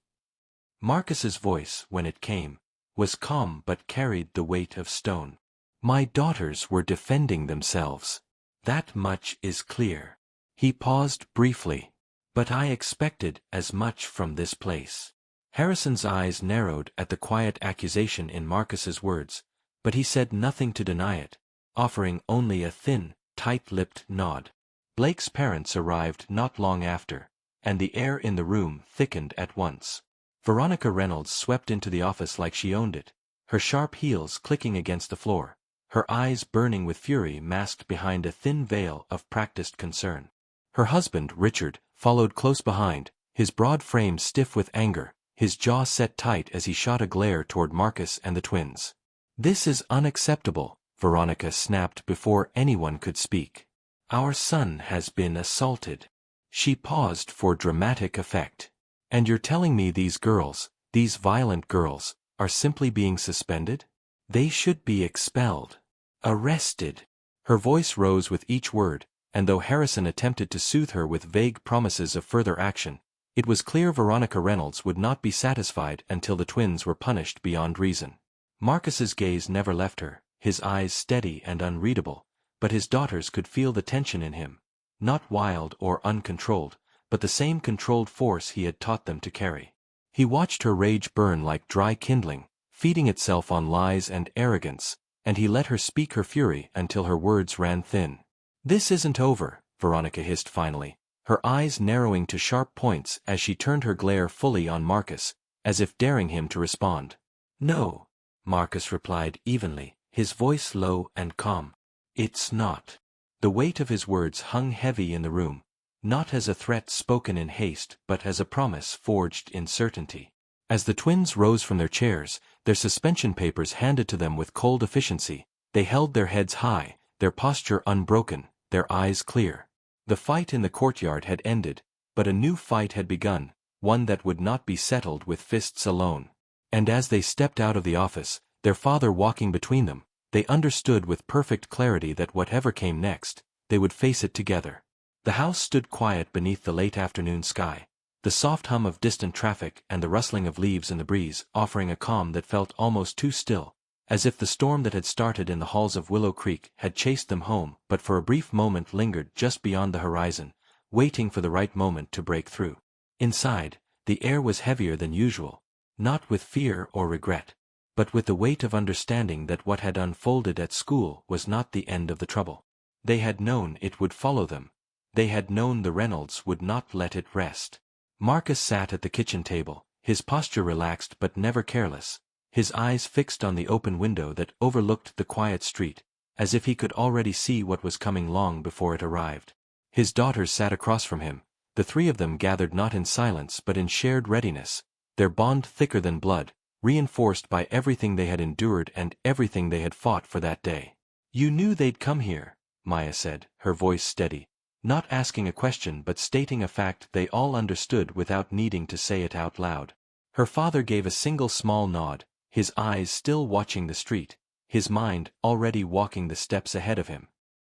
Marcus's voice, when it came, was calm but carried the weight of stone. "My daughters were defending themselves. That much is clear." He paused briefly. "But I expected as much from this place." Harrison's eyes narrowed at the quiet accusation in Marcus's words, but he said nothing to deny it, offering only a thin, tight-lipped nod. Blake's parents arrived not long after, and the air in the room thickened at once. Veronica Reynolds swept into the office like she owned it, her sharp heels clicking against the floor, her eyes burning with fury masked behind a thin veil of practiced concern. Her husband, Richard, followed close behind, his broad frame stiff with anger, his jaw set tight as he shot a glare toward Marcus and the twins. "This is unacceptable," Veronica snapped before anyone could speak. "Our son has been assaulted." She paused for dramatic effect. "And you're telling me these girls, these violent girls, are simply being suspended? They should be expelled. Arrested." Her voice rose with each word, and though Harrison attempted to soothe her with vague promises of further action, it was clear Veronica Reynolds would not be satisfied until the twins were punished beyond reason. Marcus's gaze never left her, his eyes steady and unreadable, but his daughters could feel the tension in him, not wild or uncontrolled, but the same controlled force he had taught them to carry. He watched her rage burn like dry kindling, feeding itself on lies and arrogance, and he let her speak her fury until her words ran thin. "This isn't over," Veronica hissed finally, her eyes narrowing to sharp points as she turned her glare fully on Marcus, as if daring him to respond. "No," Marcus replied evenly, his voice low and calm. "It's not." The weight of his words hung heavy in the room, not as a threat spoken in haste but as a promise forged in certainty. As the twins rose from their chairs, their suspension papers handed to them with cold efficiency, they held their heads high, their posture unbroken, their eyes clear. The fight in the courtyard had ended, but a new fight had begun, one that would not be settled with fists alone. And as they stepped out of the office, their father walking between them, they understood with perfect clarity that whatever came next, they would face it together. The house stood quiet beneath the late afternoon sky, the soft hum of distant traffic and the rustling of leaves in the breeze offering a calm that felt almost too still, as if the storm that had started in the halls of Willow Creek had chased them home but for a brief moment lingered just beyond the horizon, waiting for the right moment to break through. Inside, the air was heavier than usual, not with fear or regret, but with the weight of understanding that what had unfolded at school was not the end of the trouble. They had known it would follow them. They had known the Reynolds would not let it rest. Marcus sat at the kitchen table, his posture relaxed but never careless, his eyes fixed on the open window that overlooked the quiet street, as if he could already see what was coming long before it arrived. His daughters sat across from him, the three of them gathered not in silence but in shared readiness, their bond thicker than blood, reinforced by everything they had endured and everything they had fought for that day. "You knew they'd come here," Maya said, her voice steady, not asking a question but stating a fact they all understood without needing to say it out loud. Her father gave a single small nod, his eyes still watching the street, his mind already walking the steps ahead of him.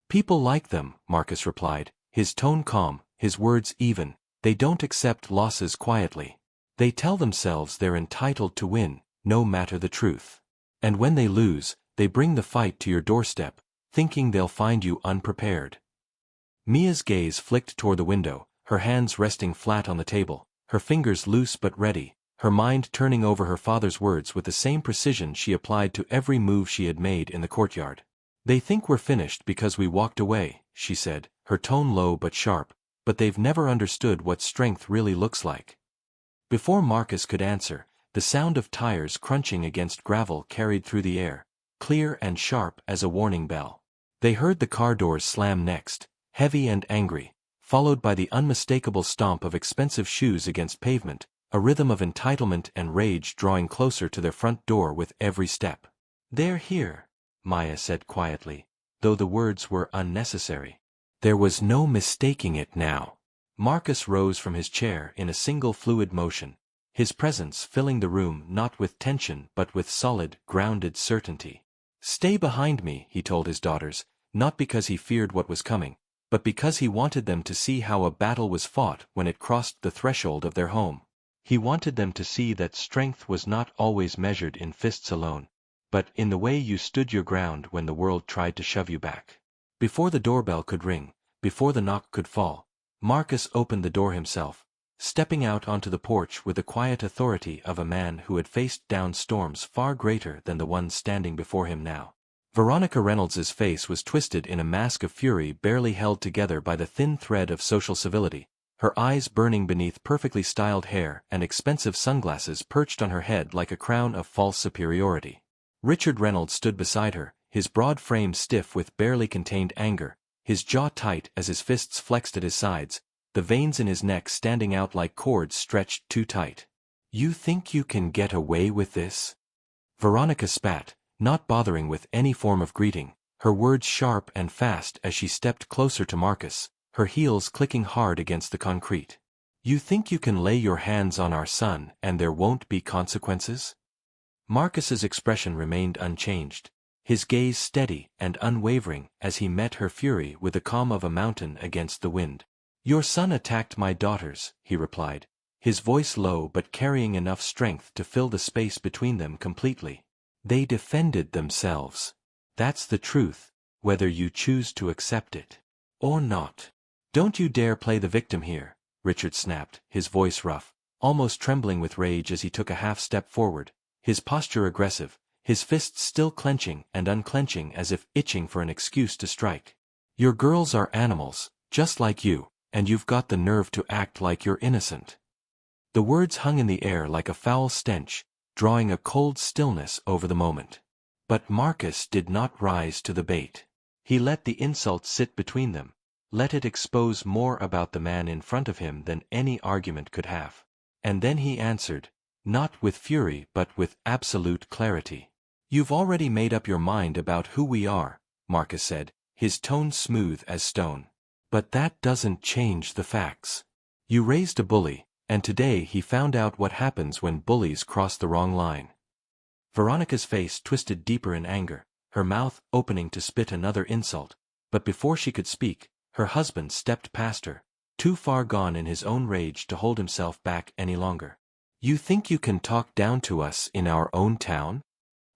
"People like them," Marcus replied, his tone calm, his words even. "They don't accept losses quietly. They tell themselves they're entitled to win, no matter the truth. And when they lose, they bring the fight to your doorstep, thinking they'll find you unprepared." Mia's gaze flicked toward the window, her hands resting flat on the table, her fingers loose but ready, her mind turning over her father's words with the same precision she applied to every move she had made in the courtyard. They think we're finished because we walked away, she said, her tone low but sharp, but they've never understood what strength really looks like. Before Marcus could answer, the sound of tires crunching against gravel carried through the air, clear and sharp as a warning bell. They heard the car doors slam next, heavy and angry, followed by the unmistakable stomp of expensive shoes against pavement, a rhythm of entitlement and rage drawing closer to their front door with every step. "They're here," Maya said quietly, though the words were unnecessary. There was no mistaking it now. Marcus rose from his chair in a single fluid motion, his presence filling the room not with tension but with solid, grounded certainty. "Stay behind me," he told his daughters, not because he feared what was coming, but because he wanted them to see how a battle was fought when it crossed the threshold of their home. He wanted them to see that strength was not always measured in fists alone, but in the way you stood your ground when the world tried to shove you back. Before the doorbell could ring, before the knock could fall, Marcus opened the door himself, stepping out onto the porch with the quiet authority of a man who had faced down storms far greater than the ones standing before him now. Veronica Reynolds's face was twisted in a mask of fury barely held together by the thin thread of social civility, her eyes burning beneath perfectly styled hair and expensive sunglasses perched on her head like a crown of false superiority. Richard Reynolds stood beside her, his broad frame stiff with barely contained anger, his jaw tight as his fists flexed at his sides, the veins in his neck standing out like cords stretched too tight. "You think you can get away with this?" Veronica spat, not bothering with any form of greeting, her words sharp and fast as she stepped closer to Marcus, her heels clicking hard against the concrete. "You think you can lay your hands on our son and there won't be consequences?" Marcus's expression remained unchanged, his gaze steady and unwavering as he met her fury with the calm of a mountain against the wind. "Your son attacked my daughters," he replied, his voice low but carrying enough strength to fill the space between them completely. "They defended themselves. That's the truth, whether you choose to accept it or not." "Don't you dare play the victim here," Richard snapped, his voice rough, almost trembling with rage as he took a half-step forward, his posture aggressive, his fists still clenching and unclenching as if itching for an excuse to strike. "Your girls are animals, just like you, and you've got the nerve to act like you're innocent." The words hung in the air like a foul stench, drawing a cold stillness over the moment. But Marcus did not rise to the bait. He let the insult sit between them, let it expose more about the man in front of him than any argument could have. And then he answered, not with fury but with absolute clarity. "You've already made up your mind about who we are," Marcus said, his tone smooth as stone. "But that doesn't change the facts. You raised a bully, and today he found out what happens when bullies cross the wrong line." Veronica's face twisted deeper in anger, her mouth opening to spit another insult, but before she could speak, her husband stepped past her, too far gone in his own rage to hold himself back any longer. "You think you can talk down to us in our own town?"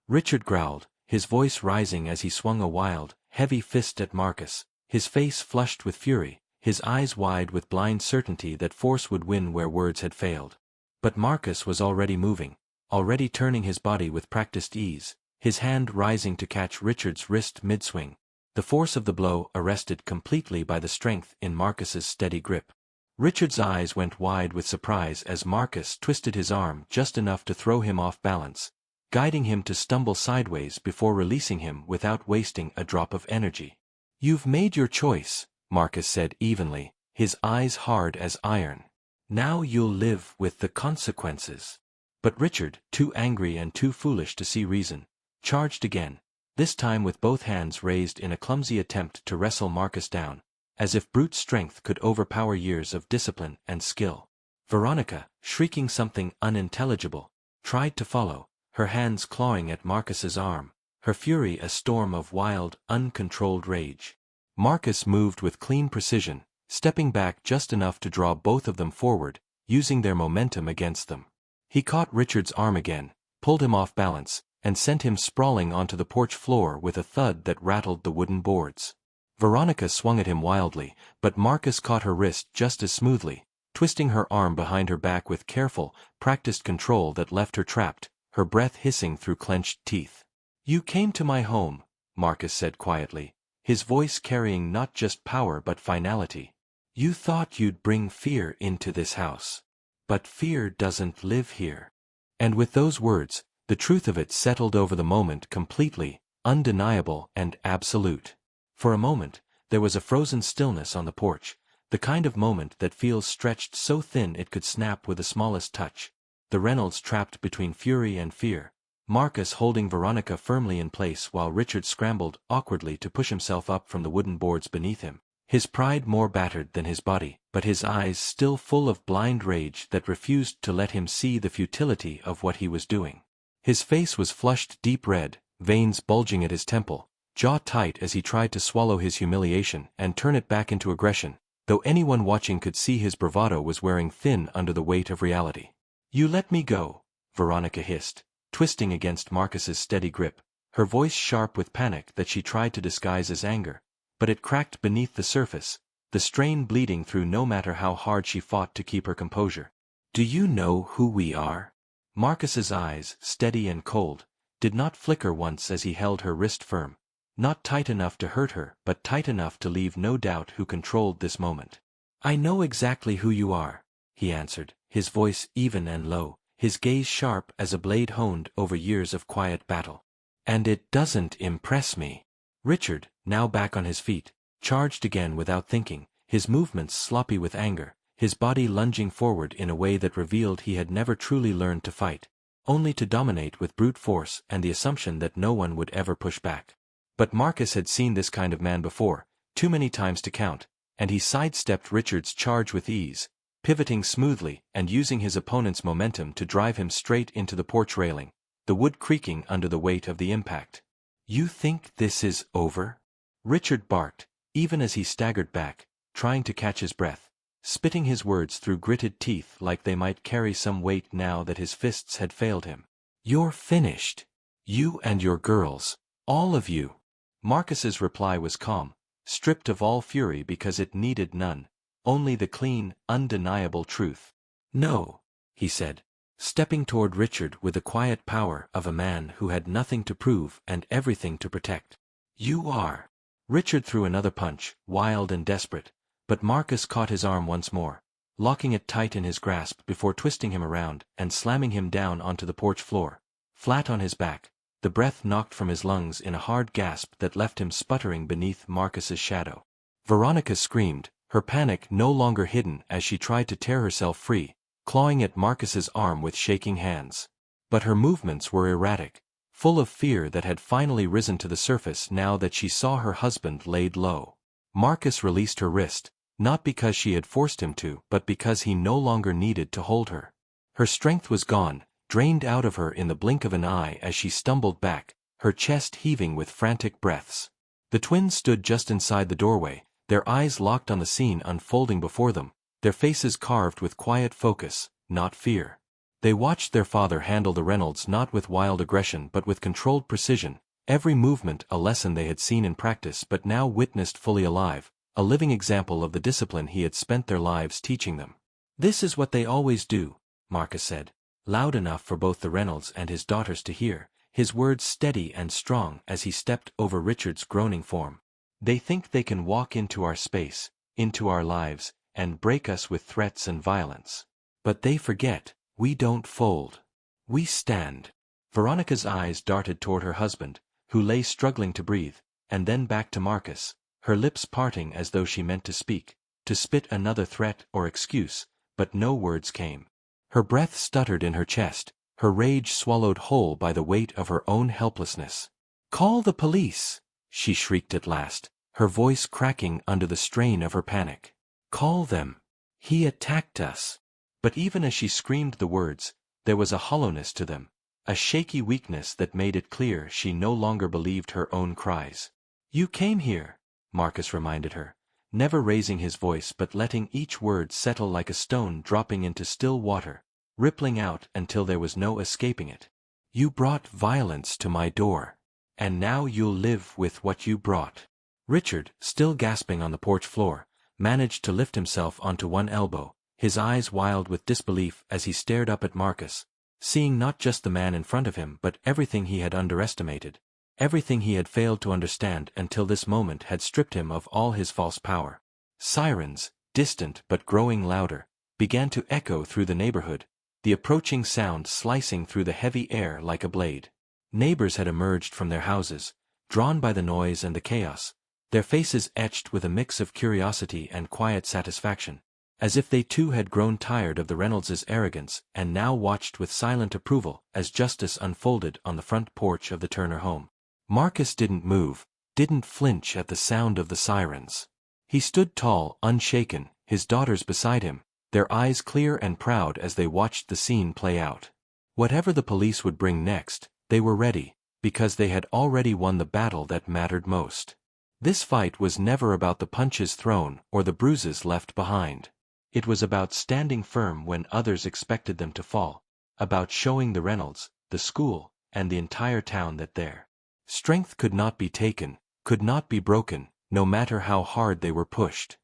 Richard growled, his voice rising as he swung a wild, heavy fist at Marcus, his face flushed with fury, his eyes wide with blind certainty that force would win where words had failed. But Marcus was already moving, already turning his body with practiced ease, his hand rising to catch Richard's wrist mid-swing, the force of the blow arrested completely by the strength in Marcus's steady grip. Richard's eyes went wide with surprise as Marcus twisted his arm just enough to throw him off balance, guiding him to stumble sideways before releasing him without wasting a drop of energy. "You've made your choice," Marcus said evenly, his eyes hard as iron. "Now you'll live with the consequences." But Richard, too angry and too foolish to see reason, charged again, this time with both hands raised in a clumsy attempt to wrestle Marcus down, as if brute strength could overpower years of discipline and skill. Veronica, shrieking something unintelligible, tried to follow, her hands clawing at Marcus's arm, her fury a storm of wild, uncontrolled rage. Marcus moved with clean precision, stepping back just enough to draw both of them forward, using their momentum against them. He caught Richard's arm again, pulled him off balance, and sent him sprawling onto the porch floor with a thud that rattled the wooden boards. Veronica swung at him wildly, but Marcus caught her wrist just as smoothly, twisting her arm behind her back with careful, practiced control that left her trapped, her breath hissing through clenched teeth. "You came to my home," Marcus said quietly, his voice carrying not just power but finality. You thought you'd bring fear into this house. But fear doesn't live here. And with those words, the truth of it settled over the moment completely, undeniable and absolute. For a moment, there was a frozen stillness on the porch, the kind of moment that feels stretched so thin it could snap with the smallest touch. The Reynolds trapped between fury and fear, Marcus holding Veronica firmly in place while Richard scrambled awkwardly to push himself up from the wooden boards beneath him, his pride more battered than his body, but his eyes still full of blind rage that refused to let him see the futility of what he was doing. His face was flushed deep red, veins bulging at his temple, jaw tight as he tried to swallow his humiliation and turn it back into aggression, though anyone watching could see his bravado was wearing thin under the weight of reality. You let me go, Veronica hissed, twisting against Marcus's steady grip, her voice sharp with panic that she tried to disguise as anger, but it cracked beneath the surface, the strain bleeding through no matter how hard she fought to keep her composure. Do you know who we are? Marcus's eyes, steady and cold, did not flicker once as he held her wrist firm, not tight enough to hurt her but tight enough to leave no doubt who controlled this moment. I know exactly who you are, he answered, his voice even and low, his gaze sharp as a blade honed over years of quiet battle. And it doesn't impress me. Richard, now back on his feet, charged again without thinking, his movements sloppy with anger, his body lunging forward in a way that revealed he had never truly learned to fight, only to dominate with brute force and the assumption that no one would ever push back. But Marcus had seen this kind of man before, too many times to count, and he sidestepped Richard's charge with ease, pivoting smoothly and using his opponent's momentum to drive him straight into the porch railing, the wood creaking under the weight of the impact. You think this is over? Richard barked, even as he staggered back, trying to catch his breath, spitting his words through gritted teeth like they might carry some weight now that his fists had failed him. You're finished. You and your girls. All of you. Marcus's reply was calm, stripped of all fury because it needed none, only the clean, undeniable truth. No, he said, stepping toward Richard with the quiet power of a man who had nothing to prove and everything to protect. You are. Richard threw another punch, wild and desperate, but Marcus caught his arm once more, locking it tight in his grasp before twisting him around and slamming him down onto the porch floor, flat on his back, the breath knocked from his lungs in a hard gasp that left him sputtering beneath Marcus's shadow. Veronica screamed, her panic no longer hidden as she tried to tear herself free, clawing at Marcus's arm with shaking hands. But her movements were erratic, full of fear that had finally risen to the surface now that she saw her husband laid low. Marcus released her wrist, not because she had forced him to, but because he no longer needed to hold her. Her strength was gone, drained out of her in the blink of an eye as she stumbled back, her chest heaving with frantic breaths. The twins stood just inside the doorway, their eyes locked on the scene unfolding before them, their faces carved with quiet focus, not fear. They watched their father handle the Reynolds not with wild aggression but with controlled precision, every movement a lesson they had seen in practice but now witnessed fully alive, a living example of the discipline he had spent their lives teaching them. This is what they always do, Marcus said, loud enough for both the Reynolds and his daughters to hear, his words steady and strong as he stepped over Richard's groaning form. They think they can walk into our space, into our lives, and break us with threats and violence. But they forget, we don't fold. We stand. Veronica's eyes darted toward her husband, who lay struggling to breathe, and then back to Marcus, her lips parting as though she meant to speak, to spit another threat or excuse, but no words came. Her breath stuttered in her chest, her rage swallowed whole by the weight of her own helplessness. Call the police, she shrieked at last, her voice cracking under the strain of her panic. Call them. He attacked us. But even as she screamed the words, there was a hollowness to them, a shaky weakness that made it clear she no longer believed her own cries. You came here, Marcus reminded her, never raising his voice but letting each word settle like a stone dropping into still water, rippling out until there was no escaping it. You brought violence to my door. And now you'll live with what you brought. Richard, still gasping on the porch floor, managed to lift himself onto one elbow, his eyes wild with disbelief as he stared up at Marcus, seeing not just the man in front of him but everything he had underestimated, Everything he had failed to understand until this moment had stripped him of all his false power. Sirens, distant but growing louder, began to echo through the neighborhood, the approaching sound slicing through the heavy air like a blade. Neighbors had emerged from their houses, drawn by the noise and the chaos, their faces etched with a mix of curiosity and quiet satisfaction, as if they too had grown tired of the Reynolds' arrogance and now watched with silent approval as justice unfolded on the front porch of the Turner home. Marcus didn't move, didn't flinch at the sound of the sirens. He stood tall, unshaken, his daughters beside him, their eyes clear and proud as they watched the scene play out. Whatever the police would bring next, they were ready, because they had already won the battle that mattered most. This fight was never about the punches thrown or the bruises left behind. It was about standing firm when others expected them to fall, about showing the Reynolds, the school, and the entire town that their strength could not be taken, could not be broken, no matter how hard they were pushed.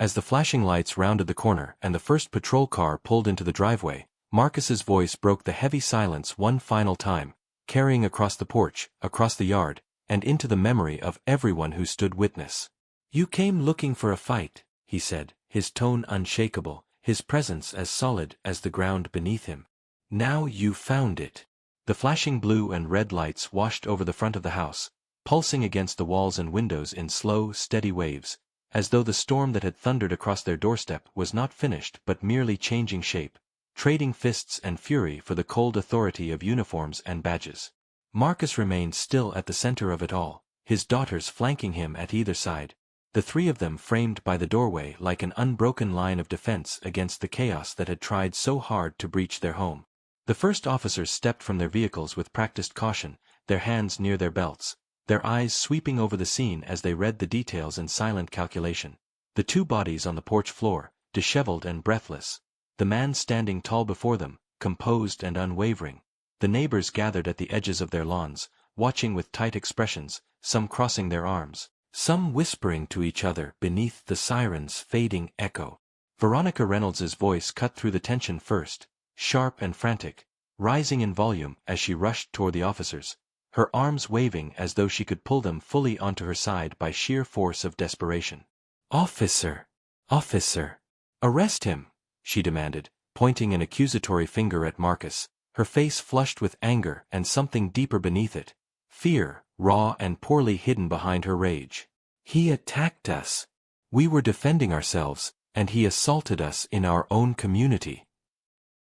As the flashing lights rounded the corner and the first patrol car pulled into the driveway, Marcus's voice broke the heavy silence one final time, carrying across the porch, across the yard, and into the memory of everyone who stood witness. "You came looking for a fight," he said, his tone unshakable, his presence as solid as the ground beneath him. "Now you found it." The flashing blue and red lights washed over the front of the house, pulsing against the walls and windows in slow, steady waves, as though the storm that had thundered across their doorstep was not finished but merely changing shape, trading fists and fury for the cold authority of uniforms and badges. Marcus remained still at the center of it all, his daughters flanking him at either side, the three of them framed by the doorway like an unbroken line of defense against the chaos that had tried so hard to breach their home. The first officers stepped from their vehicles with practiced caution, their hands near their belts, their eyes sweeping over the scene as they read the details in silent calculation. The two bodies on the porch floor, disheveled and breathless, the man standing tall before them, composed and unwavering, the neighbors gathered at the edges of their lawns, watching with tight expressions, some crossing their arms, some whispering to each other beneath the siren's fading echo. Veronica Reynolds's voice cut through the tension first, sharp and frantic, rising in volume as she rushed toward the officers, her arms waving as though she could pull them fully onto her side by sheer force of desperation. "Officer! Officer! Arrest him!" she demanded, pointing an accusatory finger at Marcus, her face flushed with anger and something deeper beneath it, fear, raw and poorly hidden behind her rage. "He attacked us. We were defending ourselves, and he assaulted us in our own community."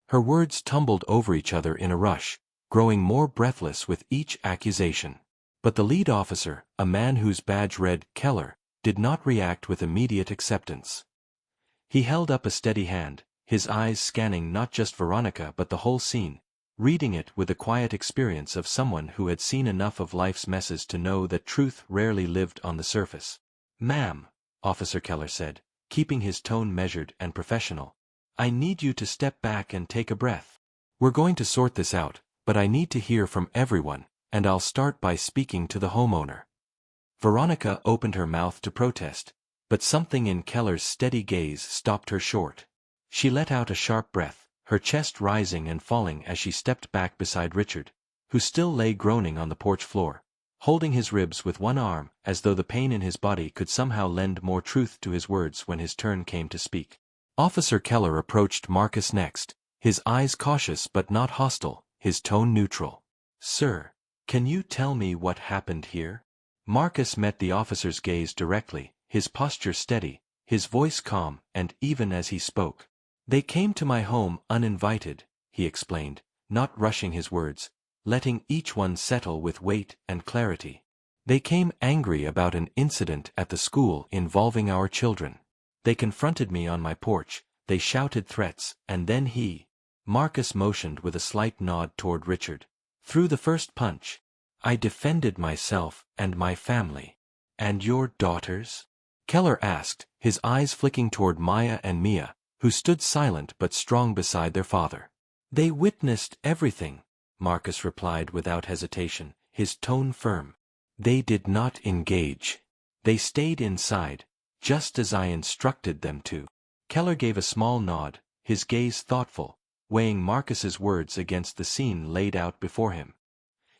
Her words tumbled over each other in a rush, growing more breathless with each accusation. But the lead officer, a man whose badge read Keller, did not react with immediate acceptance. He held up a steady hand, his eyes scanning not just Veronica but the whole scene, reading it with the quiet experience of someone who had seen enough of life's messes to know that truth rarely lived on the surface. "Ma'am," Officer Keller said, keeping his tone measured and professional, "I need you to step back and take a breath. We're going to sort this out, but I need to hear from everyone, and I'll start by speaking to the homeowner." Veronica opened her mouth to protest, but something in Keller's steady gaze stopped her short. She let out a sharp breath, her chest rising and falling as she stepped back beside Richard, who still lay groaning on the porch floor, holding his ribs with one arm as though the pain in his body could somehow lend more truth to his words when his turn came to speak. Officer Keller approached Marcus next, his eyes cautious but not hostile, his tone neutral. "Sir, can you tell me what happened here?" Marcus met the officer's gaze directly, his posture steady, his voice calm, and even as he spoke. "They came to my home uninvited," he explained, not rushing his words, letting each one settle with weight and clarity. "They came angry about an incident at the school involving our children. They confronted me on my porch, they shouted threats, and then Marcus motioned with a slight nod toward Richard. "Threw the first punch. I defended myself and my family." "And your daughters?" Keller asked, his eyes flicking toward Maya and Mia, who stood silent but strong beside their father. "They witnessed everything," Marcus replied without hesitation, his tone firm. "They did not engage. They stayed inside, just as I instructed them to." Keller gave a small nod, his gaze thoughtful, weighing Marcus's words against the scene laid out before him.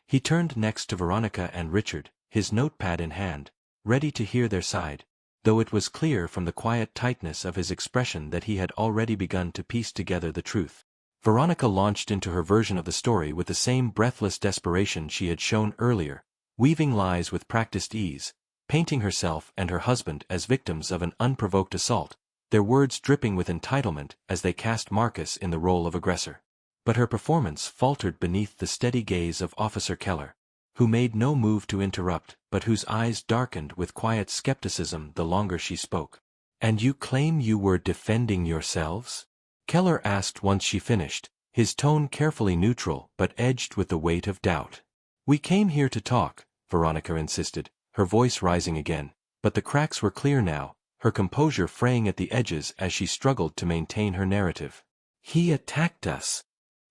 He turned next to Veronica and Richard, his notepad in hand, ready to hear their side, though it was clear from the quiet tightness of his expression that he had already begun to piece together the truth. Veronica launched into her version of the story with the same breathless desperation she had shown earlier, weaving lies with practiced ease, painting herself and her husband as victims of an unprovoked assault, their words dripping with entitlement as they cast Marcus in the role of aggressor. But her performance faltered beneath the steady gaze of Officer Keller, who made no move to interrupt but whose eyes darkened with quiet skepticism the longer she spoke. "And you claim you were defending yourselves?" Keller asked once she finished, his tone carefully neutral but edged with the weight of doubt. "We came here to talk," Veronica insisted, her voice rising again, but the cracks were clear now, her composure fraying at the edges as she struggled to maintain her narrative. "He attacked us."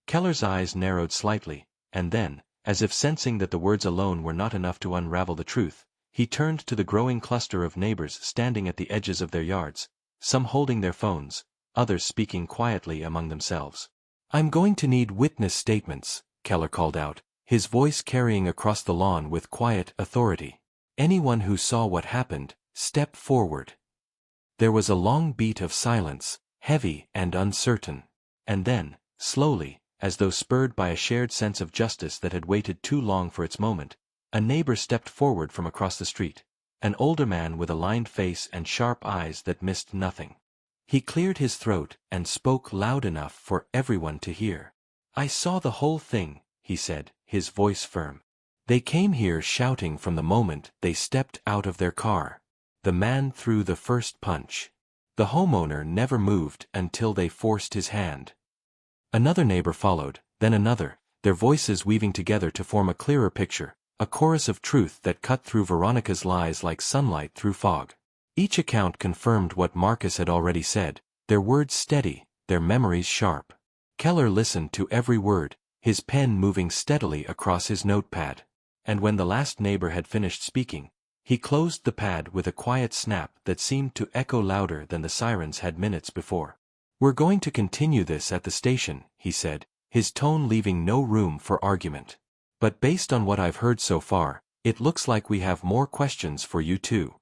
Keller's eyes narrowed slightly, and then, as if sensing that the words alone were not enough to unravel the truth, he turned to the growing cluster of neighbors standing at the edges of their yards, some holding their phones, others speaking quietly among themselves. "I'm going to need witness statements," Keller called out, his voice carrying across the lawn with quiet authority. "Anyone who saw what happened, step forward." There was a long beat of silence, heavy and uncertain. And then, slowly, as though spurred by a shared sense of justice that had waited too long for its moment, a neighbor stepped forward from across the street, an older man with a lined face and sharp eyes that missed nothing. He cleared his throat and spoke loud enough for everyone to hear. "I saw the whole thing," he said, his voice firm. "They came here shouting from the moment they stepped out of their car. The man threw the first punch. The homeowner never moved until they forced his hand." Another neighbor followed, then another, their voices weaving together to form a clearer picture, a chorus of truth that cut through Veronica's lies like sunlight through fog. Each account confirmed what Marcus had already said, their words steady, their memories sharp. Keller listened to every word, his pen moving steadily across his notepad. And when the last neighbor had finished speaking, he closed the pad with a quiet snap that seemed to echo louder than the sirens had minutes before. "We're going to continue this at the station," he said, his tone leaving no room for argument. "But based on what I've heard so far, it looks like we have more questions for you too."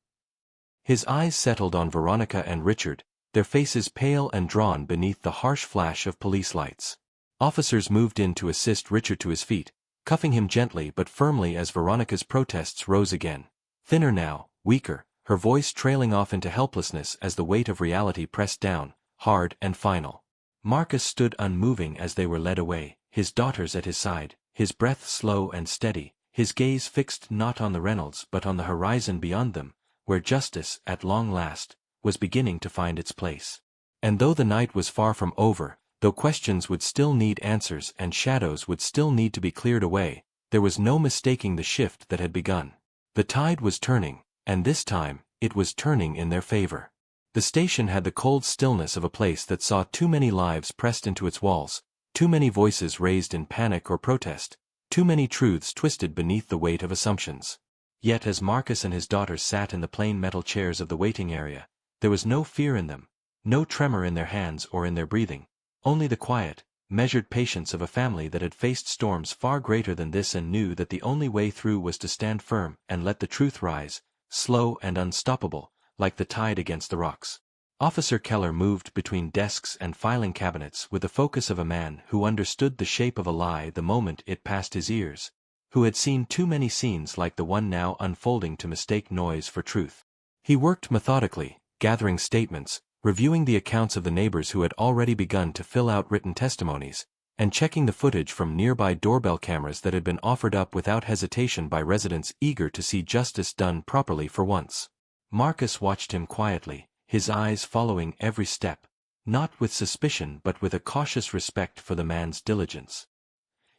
His eyes settled on Veronica and Richard, their faces pale and drawn beneath the harsh flash of police lights. Officers moved in to assist Richard to his feet, cuffing him gently but firmly as Veronica's protests rose again. Thinner now, weaker, her voice trailing off into helplessness as the weight of reality pressed down, hard and final. Marcus stood unmoving as they were led away, his daughters at his side, his breath slow and steady, his gaze fixed not on the Reynolds but on the horizon beyond them, where justice, at long last, was beginning to find its place. And though the night was far from over, though questions would still need answers and shadows would still need to be cleared away, there was no mistaking the shift that had begun. The tide was turning, and this time, it was turning in their favor. The station had the cold stillness of a place that saw too many lives pressed into its walls, too many voices raised in panic or protest, too many truths twisted beneath the weight of assumptions. Yet as Marcus and his daughters sat in the plain metal chairs of the waiting area, there was no fear in them, no tremor in their hands or in their breathing, only the quiet, measured patience of a family that had faced storms far greater than this and knew that the only way through was to stand firm and let the truth rise, slow and unstoppable, like the tide against the rocks. Officer Keller moved between desks and filing cabinets with the focus of a man who understood the shape of a lie the moment it passed his ears, who had seen too many scenes like the one now unfolding to mistake noise for truth. He worked methodically, gathering statements, reviewing the accounts of the neighbors who had already begun to fill out written testimonies, and checking the footage from nearby doorbell cameras that had been offered up without hesitation by residents eager to see justice done properly for once. Marcus watched him quietly, his eyes following every step, not with suspicion but with a cautious respect for the man's diligence.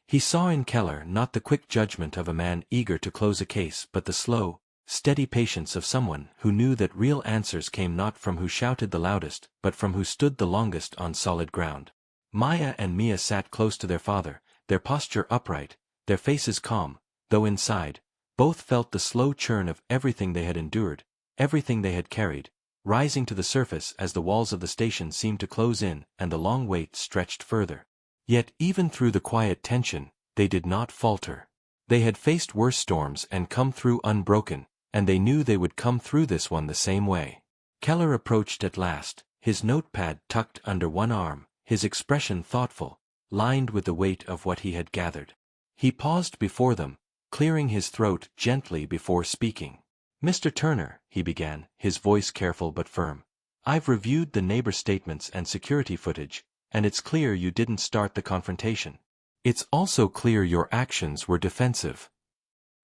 He saw in Keller not the quick judgment of a man eager to close a case but the slow, steady patience of someone who knew that real answers came not from who shouted the loudest but from who stood the longest on solid ground. Maya and Mia sat close to their father, their posture upright, their faces calm, though inside, both felt the slow churn of everything they had endured, everything they had carried, rising to the surface as the walls of the station seemed to close in and the long wait stretched further. Yet even through the quiet tension, they did not falter. They had faced worse storms and come through unbroken, and they knew they would come through this one the same way. Keller approached at last, his notepad tucked under one arm, his expression thoughtful, lined with the weight of what he had gathered. He paused before them, clearing his throat gently before speaking. "Mr. Turner," he began, his voice careful but firm, "I've reviewed the neighbor statements and security footage, and it's clear you didn't start the confrontation. It's also clear your actions were defensive."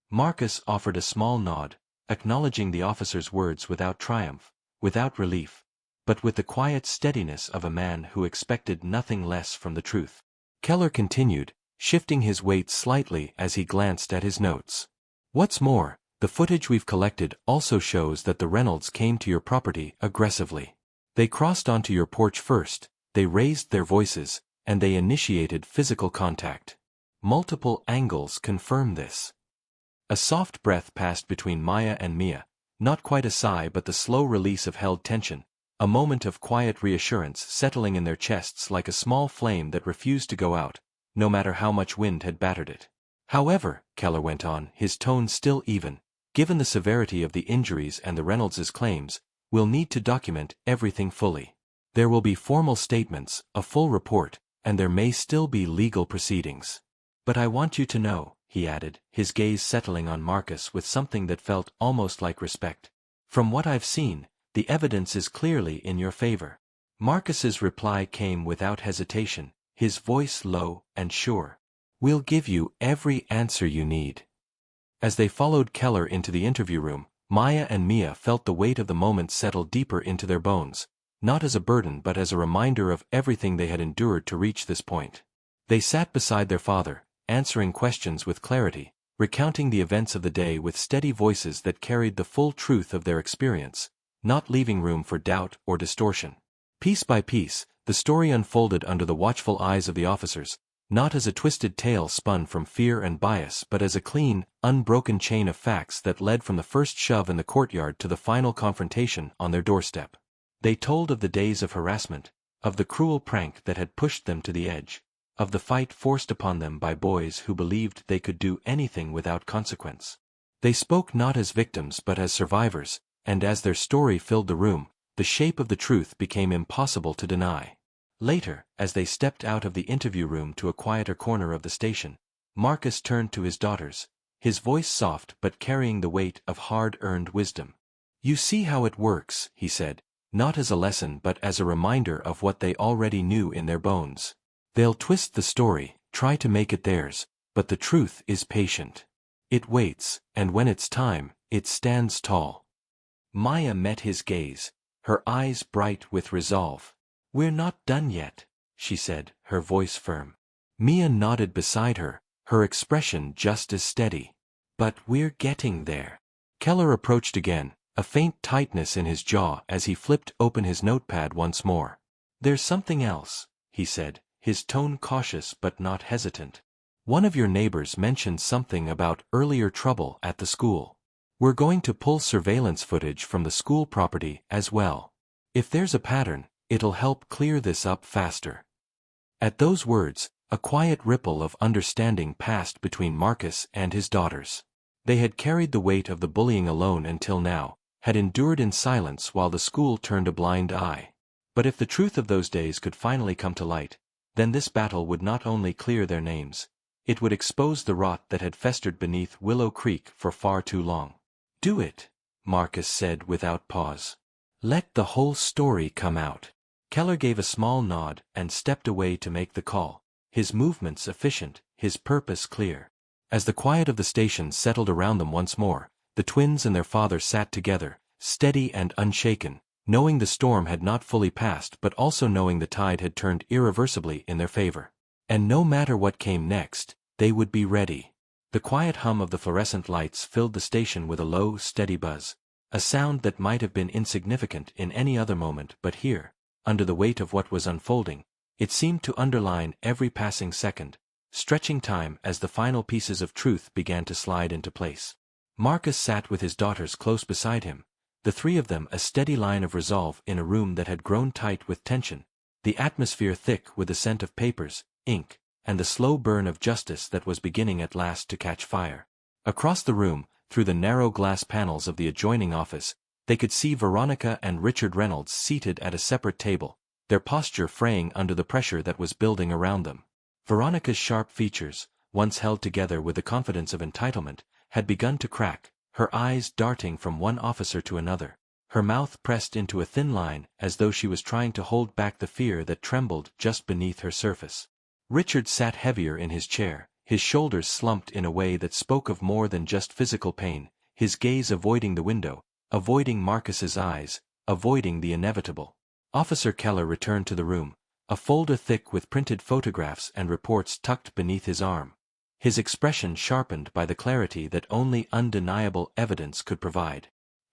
Marcus offered a small nod, acknowledging the officer's words without triumph, without relief, but with the quiet steadiness of a man who expected nothing less from the truth. Keller continued, shifting his weight slightly as he glanced at his notes. "What's more, the footage we've collected also shows that the Reynolds came to your property aggressively. They crossed onto your porch first, they raised their voices, and they initiated physical contact. Multiple angles confirm this." A soft breath passed between Maya and Mia, not quite a sigh but the slow release of held tension, a moment of quiet reassurance settling in their chests like a small flame that refused to go out, no matter how much wind had battered it. "However," Keller went on, his tone still even, "given the severity of the injuries and the Reynolds' claims, we'll need to document everything fully. There will be formal statements, a full report, and there may still be legal proceedings. But I want you to know," he added, his gaze settling on Marcus with something that felt almost like respect, "from what I've seen, the evidence is clearly in your favor." Marcus's reply came without hesitation, his voice low and sure. "We'll give you every answer you need." As they followed Keller into the interview room, Maya and Mia felt the weight of the moment settle deeper into their bones, not as a burden but as a reminder of everything they had endured to reach this point. They sat beside their father, answering questions with clarity, recounting the events of the day with steady voices that carried the full truth of their experience, not leaving room for doubt or distortion. Piece by piece, the story unfolded under the watchful eyes of the officers, not as a twisted tale spun from fear and bias but as a clean, unbroken chain of facts that led from the first shove in the courtyard to the final confrontation on their doorstep. They told of the days of harassment, of the cruel prank that had pushed them to the edge, of the fight forced upon them by boys who believed they could do anything without consequence. They spoke not as victims but as survivors, and as their story filled the room, the shape of the truth became impossible to deny. Later, as they stepped out of the interview room to a quieter corner of the station, Marcus turned to his daughters, his voice soft but carrying the weight of hard-earned wisdom. "You see how it works," he said, not as a lesson but as a reminder of what they already knew in their bones. "They'll twist the story, try to make it theirs, but the truth is patient. It waits, and when it's time, it stands tall." Maya met his gaze, her eyes bright with resolve. "We're not done yet," she said, her voice firm. Mia nodded beside her, her expression just as steady. "But we're getting there." Keller approached again, a faint tightness in his jaw as he flipped open his notepad once more. "There's something else," he said, his tone cautious but not hesitant. "One of your neighbors mentioned something about earlier trouble at the school. We're going to pull surveillance footage from the school property as well. If there's a pattern, it'll help clear this up faster." At those words, a quiet ripple of understanding passed between Marcus and his daughters. They had carried the weight of the bullying alone until now, had endured in silence while the school turned a blind eye. But if the truth of those days could finally come to light, then this battle would not only clear their names, it would expose the rot that had festered beneath Willow Creek for far too long. "Do it," Marcus said without pause. "Let the whole story come out." Keller gave a small nod and stepped away to make the call, his movements efficient, his purpose clear. As the quiet of the station settled around them once more, the twins and their father sat together, steady and unshaken, knowing the storm had not fully passed but also knowing the tide had turned irreversibly in their favor. And no matter what came next, they would be ready. The quiet hum of the fluorescent lights filled the station with a low, steady buzz, a sound that might have been insignificant in any other moment but here, under the weight of what was unfolding, it seemed to underline every passing second, stretching time as the final pieces of truth began to slide into place. Marcus sat with his daughters close beside him, the three of them a steady line of resolve in a room that had grown tight with tension, the atmosphere thick with the scent of papers, ink, and the slow burn of justice that was beginning at last to catch fire. Across the room, through the narrow glass panels of the adjoining office, they could see Veronica and Richard Reynolds seated at a separate table, their posture fraying under the pressure that was building around them. Veronica's sharp features, once held together with the confidence of entitlement, had begun to crack, her eyes darting from one officer to another, her mouth pressed into a thin line as though she was trying to hold back the fear that trembled just beneath her surface. Richard sat heavier in his chair, his shoulders slumped in a way that spoke of more than just physical pain, his gaze avoiding the window, avoiding Marcus's eyes, avoiding the inevitable. Officer Keller returned to the room, a folder thick with printed photographs and reports tucked beneath his arm, his expression sharpened by the clarity that only undeniable evidence could provide.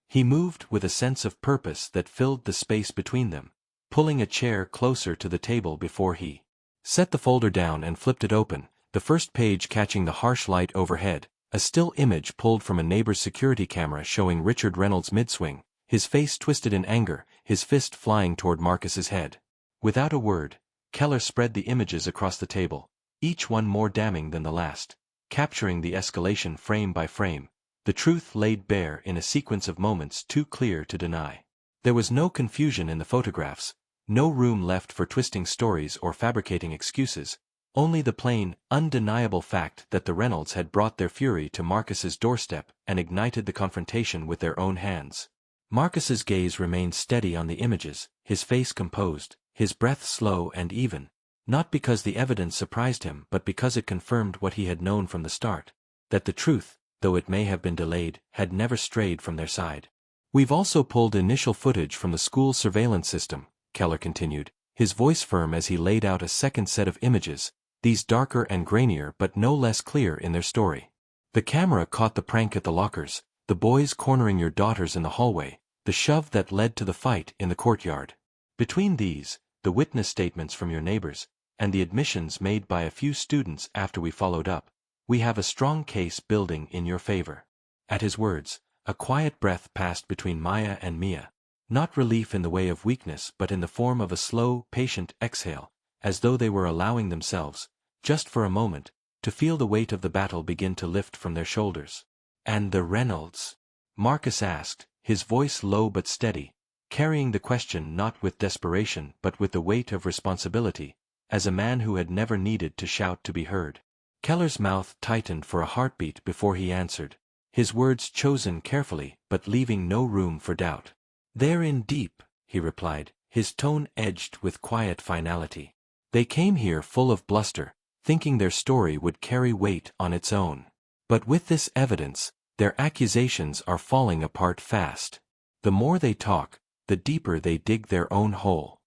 He moved with a sense of purpose that filled the space between them, pulling a chair closer to the table before he set the folder down and flipped it open, the first page catching the harsh light overhead, a still image pulled from a neighbor's security camera showing Richard Reynolds mid-swing, his face twisted in anger, his fist flying toward Marcus's head. Without a word, Keller spread the images across the table, each one more damning than the last, capturing the escalation frame by frame, the truth laid bare in a sequence of moments too clear to deny. There was no confusion in the photographs, no room left for twisting stories or fabricating excuses, only the plain, undeniable fact that the Reynolds had brought their fury to Marcus's doorstep and ignited the confrontation with their own hands. Marcus's gaze remained steady on the images, his face composed, his breath slow and even, not because the evidence surprised him but because it confirmed what he had known from the start, that the truth, though it may have been delayed, had never strayed from their side. "We've also pulled initial footage from the school surveillance system," Keller continued, his voice firm as he laid out a second set of images, these darker and grainier but no less clear in their story. "The camera caught the prank at the lockers, the boys cornering your daughters in the hallway, the shove that led to the fight in the courtyard. Between these, the witness statements from your neighbors, and the admissions made by a few students after we followed up, we have a strong case building in your favor." At his words, a quiet breath passed between Maya and Mia, not relief in the way of weakness but in the form of a slow, patient exhale, as though they were allowing themselves, just for a moment, to feel the weight of the battle begin to lift from their shoulders. "And the Reynolds?" Marcus asked, his voice low but steady, carrying the question not with desperation but with the weight of responsibility, as a man who had never needed to shout to be heard. Keller's mouth tightened for a heartbeat before he answered, his words chosen carefully but leaving no room for doubt. "They're in deep," he replied, his tone edged with quiet finality. "They came here full of bluster, thinking their story would carry weight on its own. But with this evidence, their accusations are falling apart fast. The more they talk, the deeper they dig their own hole."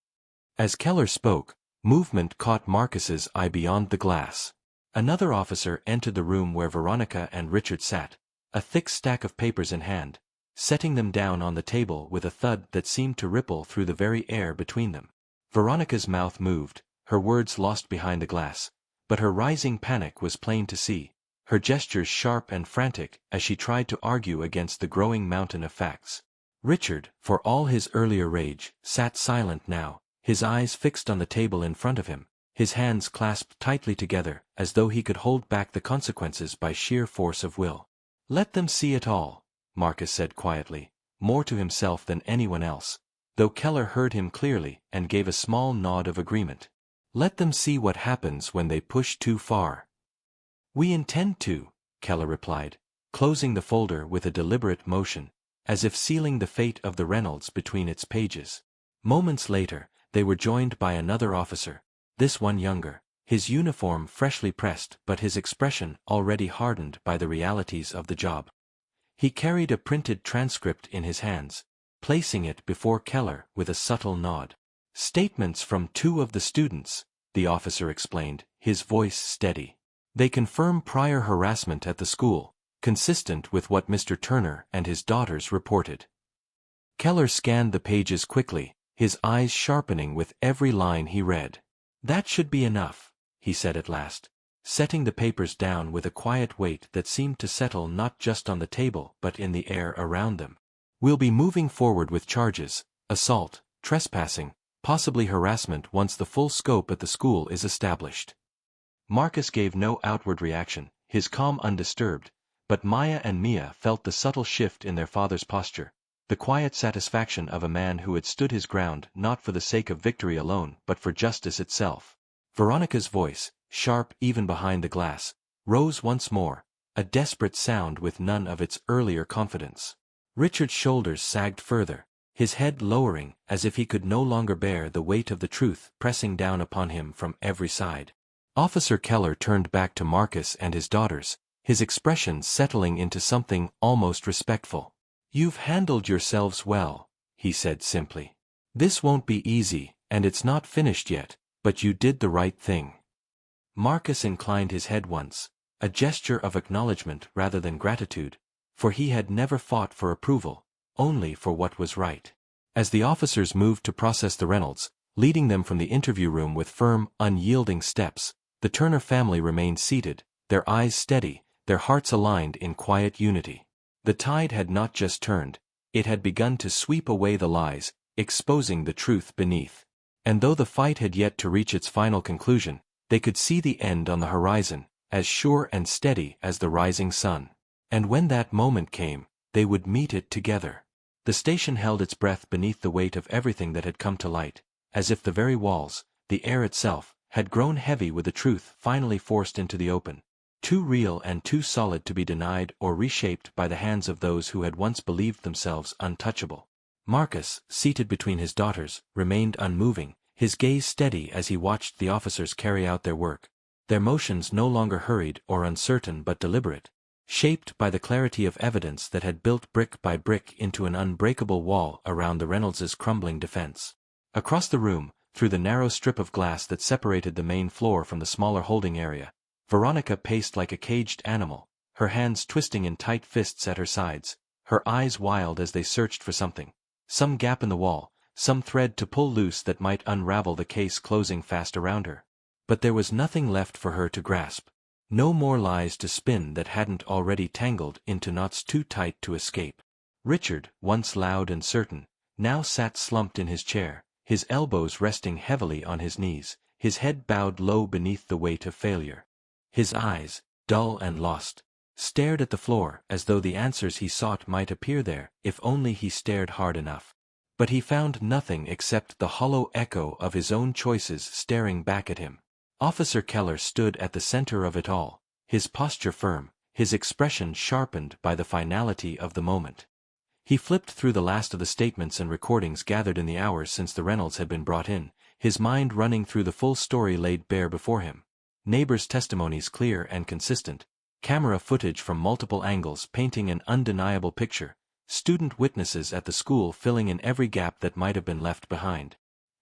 As Keller spoke, movement caught Marcus's eye beyond the glass. Another officer entered the room where Veronica and Richard sat, a thick stack of papers in hand, setting them down on the table with a thud that seemed to ripple through the very air between them. Veronica's mouth moved, her words lost behind the glass, but her rising panic was plain to see, her gestures sharp and frantic as she tried to argue against the growing mountain of facts. Richard, for all his earlier rage, sat silent now, his eyes fixed on the table in front of him, his hands clasped tightly together as though he could hold back the consequences by sheer force of will. "Let them see it all," Marcus said quietly, more to himself than anyone else, though Keller heard him clearly and gave a small nod of agreement. "Let them see what happens when they push too far." "We intend to," Keller replied, closing the folder with a deliberate motion, as if sealing the fate of the Reynolds between its pages. Moments later, they were joined by another officer, this one younger, his uniform freshly pressed but his expression already hardened by the realities of the job. He carried a printed transcript in his hands, placing it before Keller with a subtle nod. "Statements from 2 of the students," the officer explained, his voice steady. "They confirm prior harassment at the school, consistent with what Mr. Turner and his daughters reported." Keller scanned the pages quickly, his eyes sharpening with every line he read. "That should be enough," he said at last, setting the papers down with a quiet weight that seemed to settle not just on the table but in the air around them. "We'll be moving forward with charges, assault, trespassing, possibly harassment once the full scope at the school is established." Marcus gave no outward reaction, his calm undisturbed, but Maya and Mia felt the subtle shift in their father's posture, the quiet satisfaction of a man who had stood his ground not for the sake of victory alone but for justice itself. Veronica's voice, sharp even behind the glass, rose once more, a desperate sound with none of its earlier confidence. Richard's shoulders sagged further, his head lowering as if he could no longer bear the weight of the truth pressing down upon him from every side. Officer Keller turned back to Marcus and his daughters, his expression settling into something almost respectful. "You've handled yourselves well," he said simply. "This won't be easy, and it's not finished yet, but you did the right thing." Marcus inclined his head once, a gesture of acknowledgement rather than gratitude, for he had never fought for approval, only for what was right. As the officers moved to process the Reynolds, leading them from the interview room with firm, unyielding steps, the Turner family remained seated, their eyes steady, their hearts aligned in quiet unity. The tide had not just turned, it had begun to sweep away the lies, exposing the truth beneath. And though the fight had yet to reach its final conclusion, they could see the end on the horizon, as sure and steady as the rising sun. And when that moment came, they would meet it together. The station held its breath beneath the weight of everything that had come to light, as if the very walls, the air itself, had grown heavy with the truth finally forced into the open, too real and too solid to be denied or reshaped by the hands of those who had once believed themselves untouchable. Marcus, seated between his daughters, remained unmoving, his gaze steady as he watched the officers carry out their work, their motions no longer hurried or uncertain but deliberate, shaped by the clarity of evidence that had built brick by brick into an unbreakable wall around the Reynolds' crumbling defense. Across the room, through the narrow strip of glass that separated the main floor from the smaller holding area, Veronica paced like a caged animal, her hands twisting in tight fists at her sides, her eyes wild as they searched for something, some gap in the wall, some thread to pull loose that might unravel the case closing fast around her. But there was nothing left for her to grasp, no more lies to spin that hadn't already tangled into knots too tight to escape. Richard, once loud and certain, now sat slumped in his chair, his elbows resting heavily on his knees, his head bowed low beneath the weight of failure. His eyes, dull and lost, stared at the floor as though the answers he sought might appear there if only he stared hard enough. But he found nothing except the hollow echo of his own choices staring back at him. Officer Keller stood at the center of it all, his posture firm, his expression sharpened by the finality of the moment. He flipped through the last of the statements and recordings gathered in the hours since the Reynolds had been brought in, his mind running through the full story laid bare before him. Neighbors' testimonies clear and consistent, camera footage from multiple angles painting an undeniable picture, student witnesses at the school filling in every gap that might have been left behind.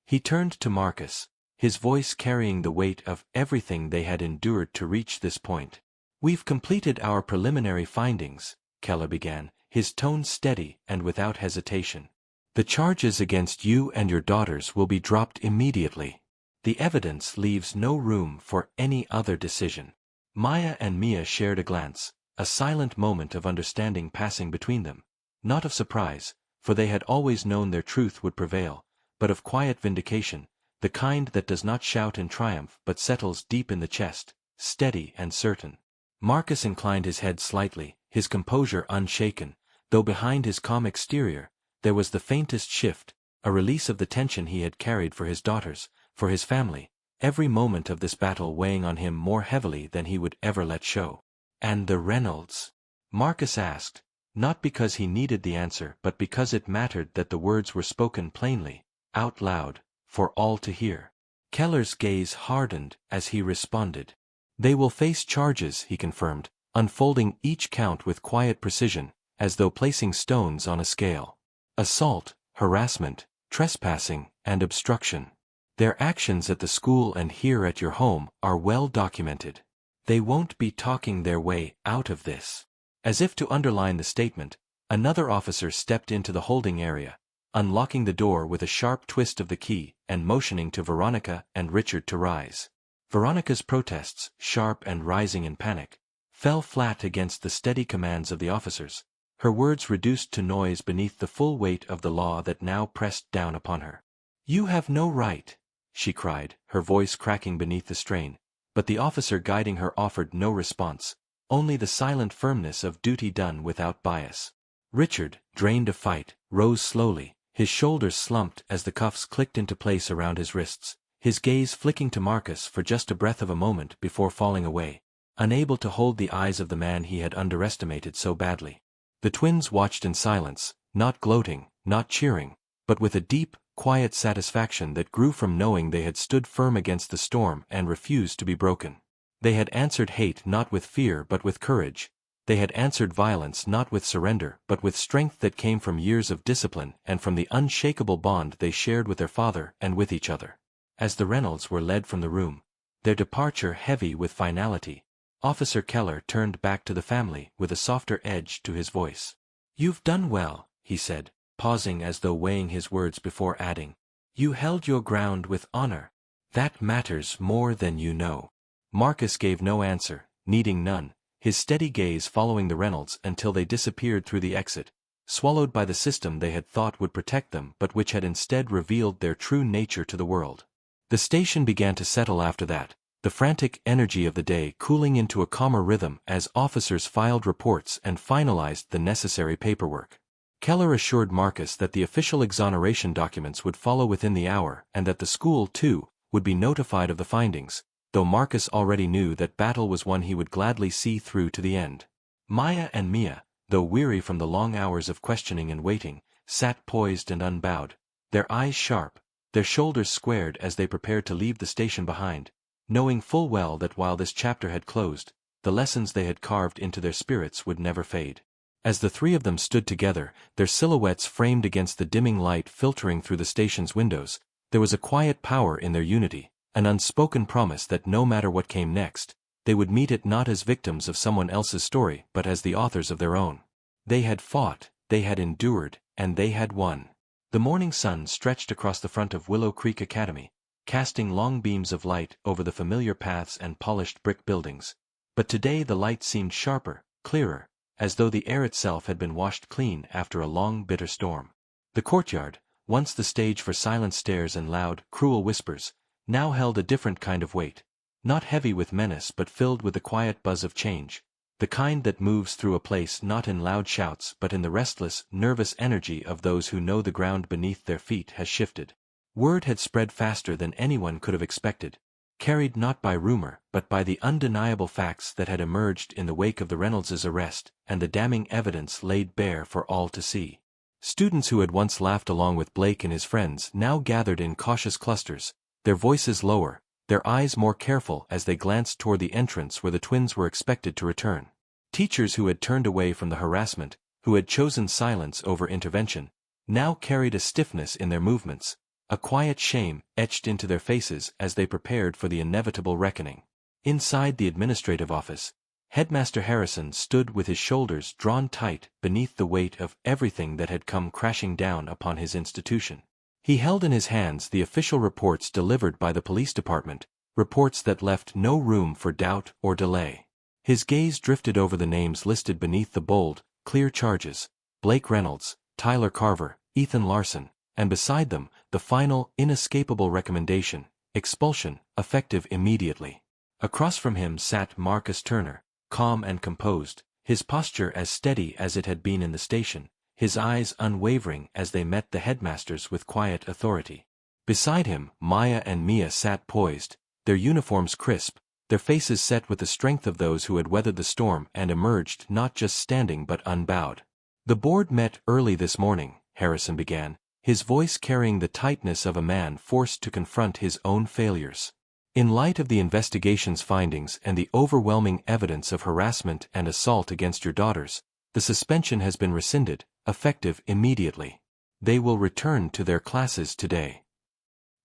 He turned to Marcus, his voice carrying the weight of everything they had endured to reach this point. "We've completed our preliminary findings," Keller began, his tone steady and without hesitation. "The charges against you and your daughters will be dropped immediately. The evidence leaves no room for any other decision." Maya and Mia shared a glance, a silent moment of understanding passing between them, not of surprise, for they had always known their truth would prevail, but of quiet vindication, the kind that does not shout in triumph but settles deep in the chest, steady and certain. Marcus inclined his head slightly, his composure unshaken, though behind his calm exterior, there was the faintest shift, a release of the tension he had carried for his daughters, for his family, every moment of this battle weighing on him more heavily than he would ever let show. "And the Reynolds?" Marcus asked, not because he needed the answer but because it mattered that the words were spoken plainly, out loud, for all to hear. Keller's gaze hardened as he responded. "They will face charges," he confirmed, unfolding each count with quiet precision, as though placing stones on a scale. "Assault, harassment, trespassing, and obstruction. Their actions at the school and here at your home are well documented. They won't be talking their way out of this." As if to underline the statement, another officer stepped into the holding area, unlocking the door with a sharp twist of the key and motioning to Veronica and Richard to rise. Veronica's protests, sharp and rising in panic, fell flat against the steady commands of the officers, her words reduced to noise beneath the full weight of the law that now pressed down upon her. "You have no right," she cried, her voice cracking beneath the strain. but the officer guiding her offered no response, only the silent firmness of duty done without bias. Richard, drained of fight, rose slowly, his shoulders slumped as the cuffs clicked into place around his wrists, his gaze flicking to Marcus for just a breath of a moment before falling away, unable to hold the eyes of the man he had underestimated so badly. The twins watched in silence, not gloating, not cheering, but with a deep, quiet satisfaction that grew from knowing they had stood firm against the storm and refused to be broken. They had answered hate not with fear but with courage. They had answered violence not with surrender but with strength that came from years of discipline and from the unshakable bond they shared with their father and with each other. As the Reynolds were led from the room, their departure heavy with finality, Officer Keller turned back to the family with a softer edge to his voice. "You've done well," he said, pausing as though weighing his words before adding. "You held your ground with honor. That matters more than you know." Marcus gave no answer, needing none, his steady gaze following the Reynolds until they disappeared through the exit, swallowed by the system they had thought would protect them but which had instead revealed their true nature to the world. The station began to settle after that, the frantic energy of the day cooling into a calmer rhythm as officers filed reports and finalized the necessary paperwork. Keller assured Marcus that the official exoneration documents would follow within the hour and that the school, too, would be notified of the findings, though Marcus already knew that battle was one he would gladly see through to the end. Maya and Mia, though weary from the long hours of questioning and waiting, sat poised and unbowed, their eyes sharp, their shoulders squared as they prepared to leave the station behind, knowing full well that while this chapter had closed, the lessons they had carved into their spirits would never fade. As the three of them stood together, their silhouettes framed against the dimming light filtering through the station's windows, there was a quiet power in their unity, an unspoken promise that no matter what came next, they would meet it not as victims of someone else's story but as the authors of their own. They had fought, they had endured, and they had won. The morning sun stretched across the front of Willow Creek Academy, casting long beams of light over the familiar paths and polished brick buildings. But today the light seemed sharper, clearer, as though the air itself had been washed clean after a long bitter storm. The courtyard, once the stage for silent stares and loud, cruel whispers, now held a different kind of weight, not heavy with menace but filled with the quiet buzz of change, the kind that moves through a place not in loud shouts but in the restless, nervous energy of those who know the ground beneath their feet has shifted. Word had spread faster than anyone could have expected, carried not by rumor but by the undeniable facts that had emerged in the wake of the Reynolds' arrest and the damning evidence laid bare for all to see. Students who had once laughed along with Blake and his friends now gathered in cautious clusters, their voices lower, their eyes more careful as they glanced toward the entrance where the twins were expected to return. Teachers who had turned away from the harassment, who had chosen silence over intervention, now carried a stiffness in their movements, a quiet shame etched into their faces as they prepared for the inevitable reckoning. Inside the administrative office, Headmaster Harrison stood with his shoulders drawn tight beneath the weight of everything that had come crashing down upon his institution. He held in his hands the official reports delivered by the police department, reports that left no room for doubt or delay. His gaze drifted over the names listed beneath the bold, clear charges: Blake Reynolds, Tyler Carver, Ethan Larson, and beside them, the final, inescapable recommendation: expulsion, effective immediately. Across from him sat Marcus Turner, calm and composed, his posture as steady as it had been in the station, his eyes unwavering as they met the headmaster's with quiet authority. Beside him, Maya and Mia sat poised, their uniforms crisp, their faces set with the strength of those who had weathered the storm and emerged not just standing but unbowed. "The board met early this morning," Harrison began, his voice carrying the tightness of a man forced to confront his own failures. "In light of the investigation's findings and the overwhelming evidence of harassment and assault against your daughters, the suspension has been rescinded, effective immediately. They will return to their classes today."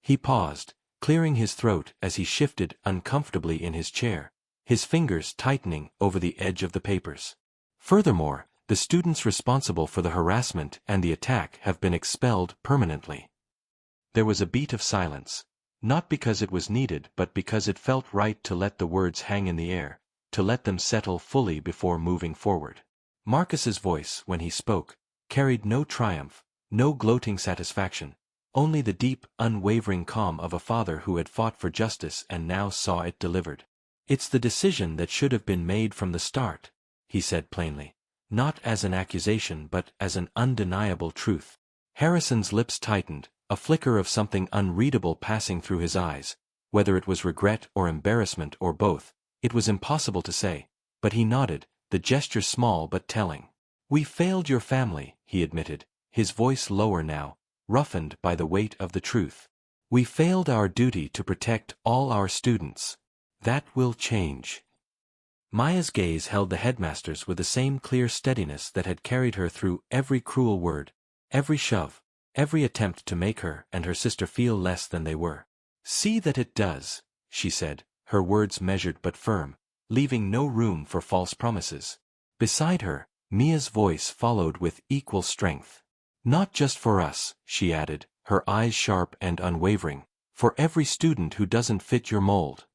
He paused, clearing his throat as he shifted uncomfortably in his chair, his fingers tightening over the edge of the papers. "Furthermore, the students responsible for the harassment and the attack have been expelled permanently." There was a beat of silence, not because it was needed but because it felt right to let the words hang in the air, to let them settle fully before moving forward. Marcus's voice, when he spoke, carried no triumph, no gloating satisfaction, only the deep, unwavering calm of a father who had fought for justice and now saw it delivered. "It's the decision that should have been made from the start," he said plainly. Not as an accusation but as an undeniable truth. Harrison's lips tightened, a flicker of something unreadable passing through his eyes. Whether it was regret or embarrassment or both, it was impossible to say, but he nodded, the gesture small but telling. "We failed your family," he admitted, his voice lower now, roughened by the weight of the truth. "We failed our duty to protect all our students. That will change." Maya's gaze held the headmaster's with the same clear steadiness that had carried her through every cruel word, every shove, every attempt to make her and her sister feel less than they were. "See that it does," she said, her words measured but firm, leaving no room for false promises. Beside her, Mia's voice followed with equal strength. "Not just for us," she added, her eyes sharp and unwavering, "for every student who doesn't fit your mold."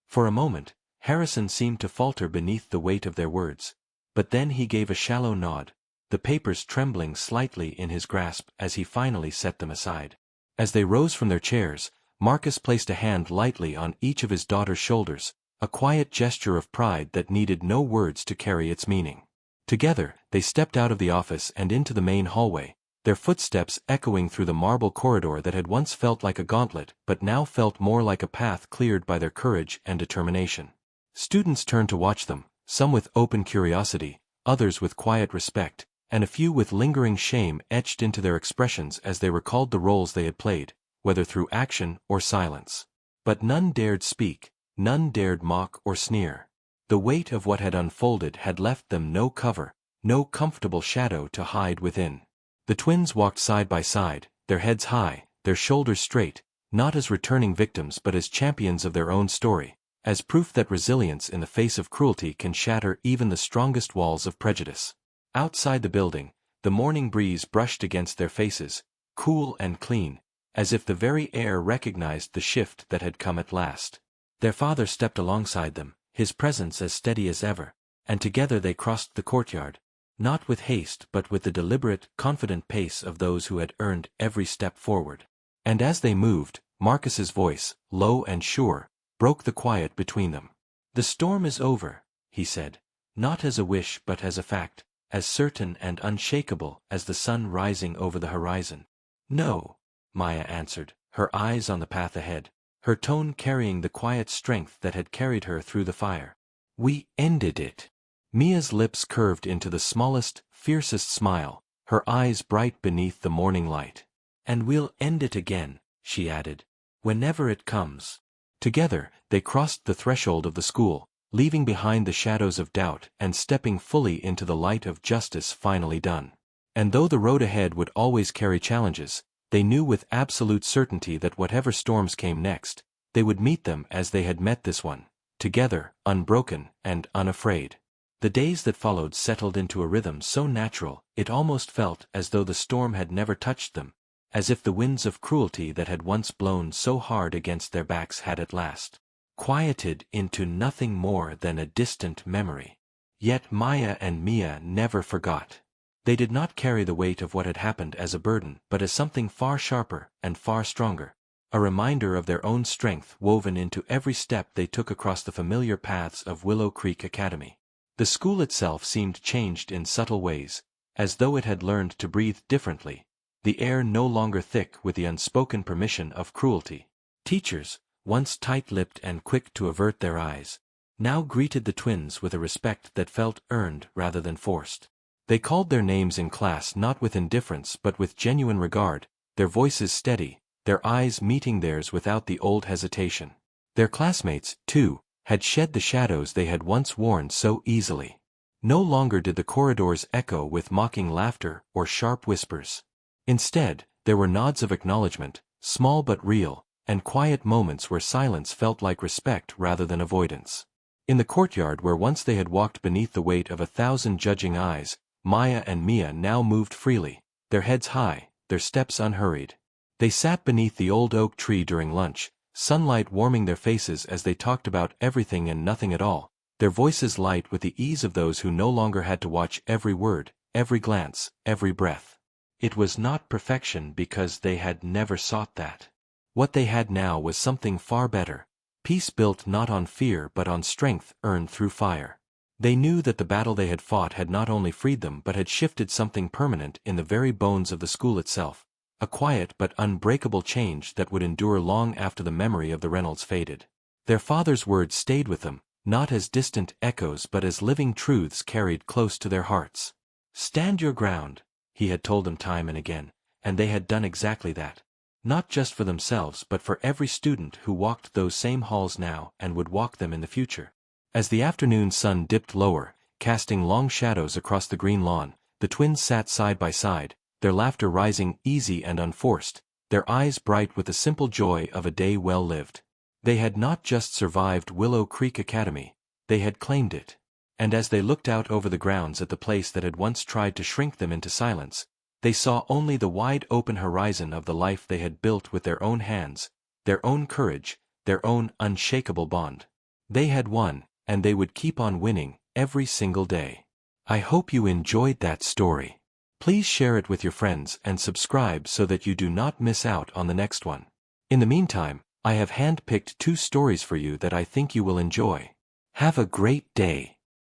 For a moment, Harrison seemed to falter beneath the weight of their words, but then he gave a shallow nod, the papers trembling slightly in his grasp as he finally set them aside. As they rose from their chairs, Marcus placed a hand lightly on each of his daughter's shoulders, a quiet gesture of pride that needed no words to carry its meaning. Together, they stepped out of the office and into the main hallway, their footsteps echoing through the marble corridor that had once felt like a gauntlet but now felt more like a path cleared by their courage and determination. Students turned to watch them, some with open curiosity, others with quiet respect, and a few with lingering shame etched into their expressions as they recalled the roles they had played, whether through action or silence. But none dared speak, none dared mock or sneer. The weight of what had unfolded had left them no cover, no comfortable shadow to hide within. The twins walked side by side, their heads high, their shoulders straight, not as returning victims but as champions of their own story, as proof that resilience in the face of cruelty can shatter even the strongest walls of prejudice. Outside the building, the morning breeze brushed against their faces, cool and clean, as if the very air recognized the shift that had come at last. Their father stepped alongside them, his presence as steady as ever, and together they crossed the courtyard, not with haste but with the deliberate, confident pace of those who had earned every step forward. And as they moved, Marcus's voice, low and sure, broke the quiet between them. "The storm is over," he said, not as a wish but as a fact, as certain and unshakable as the sun rising over the horizon. "No," Maya answered, her eyes on the path ahead, her tone carrying the quiet strength that had carried her through the fire. "We ended it." Mia's lips curved into the smallest, fiercest smile, her eyes bright beneath the morning light. "And we'll end it again," she added, "whenever it comes." Together, they crossed the threshold of the school, leaving behind the shadows of doubt and stepping fully into the light of justice finally done. And though the road ahead would always carry challenges, they knew with absolute certainty that whatever storms came next, they would meet them as they had met this one, together, unbroken and unafraid. The days that followed settled into a rhythm so natural, it almost felt as though the storm had never touched them, as if the winds of cruelty that had once blown so hard against their backs had at last quieted into nothing more than a distant memory. Yet Maya and Mia never forgot. They did not carry the weight of what had happened as a burden but as something far sharper and far stronger, a reminder of their own strength woven into every step they took across the familiar paths of Willow Creek Academy. The school itself seemed changed in subtle ways, as though it had learned to breathe differently, the air no longer thick with the unspoken permission of cruelty. Teachers, once tight-lipped and quick to avert their eyes, now greeted the twins with a respect that felt earned rather than forced. They called their names in class not with indifference but with genuine regard, their voices steady, their eyes meeting theirs without the old hesitation. Their classmates, too, had shed the shadows they had once worn so easily. No longer did the corridors echo with mocking laughter or sharp whispers. Instead, there were nods of acknowledgement, small but real, and quiet moments where silence felt like respect rather than avoidance. In the courtyard where once they had walked beneath the weight of 1,000 judging eyes, Maya and Mia now moved freely, their heads high, their steps unhurried. They sat beneath the old oak tree during lunch, sunlight warming their faces as they talked about everything and nothing at all, their voices light with the ease of those who no longer had to watch every word, every glance, every breath. It was not perfection because they had never sought that. What they had now was something far better, Peace built not on fear but on strength earned through fire. They knew that the battle they had fought had not only freed them but had shifted something permanent in the very bones of the school itself, a quiet but unbreakable change that would endure long after the memory of the Reynolds faded. Their father's words stayed with them, not as distant echoes but as living truths carried close to their hearts. "Stand your ground," he had told them time and again, and they had done exactly that. Not just for themselves but for every student who walked those same halls now and would walk them in the future. As the afternoon sun dipped lower, casting long shadows across the green lawn, the twins sat side by side, their laughter rising easy and unforced, their eyes bright with the simple joy of a day well lived. They had not just survived Willow Creek Academy, they had claimed it. And as they looked out over the grounds at the place that had once tried to shrink them into silence, they saw only the wide-open horizon of the life they had built with their own hands, their own courage, their own unshakable bond. They had won, and they would keep on winning, every single day. I hope you enjoyed that story. Please share it with your friends and subscribe so that you do not miss out on the next one. In the meantime, I have hand-picked 2 stories for you that I think you will enjoy. Have a great day.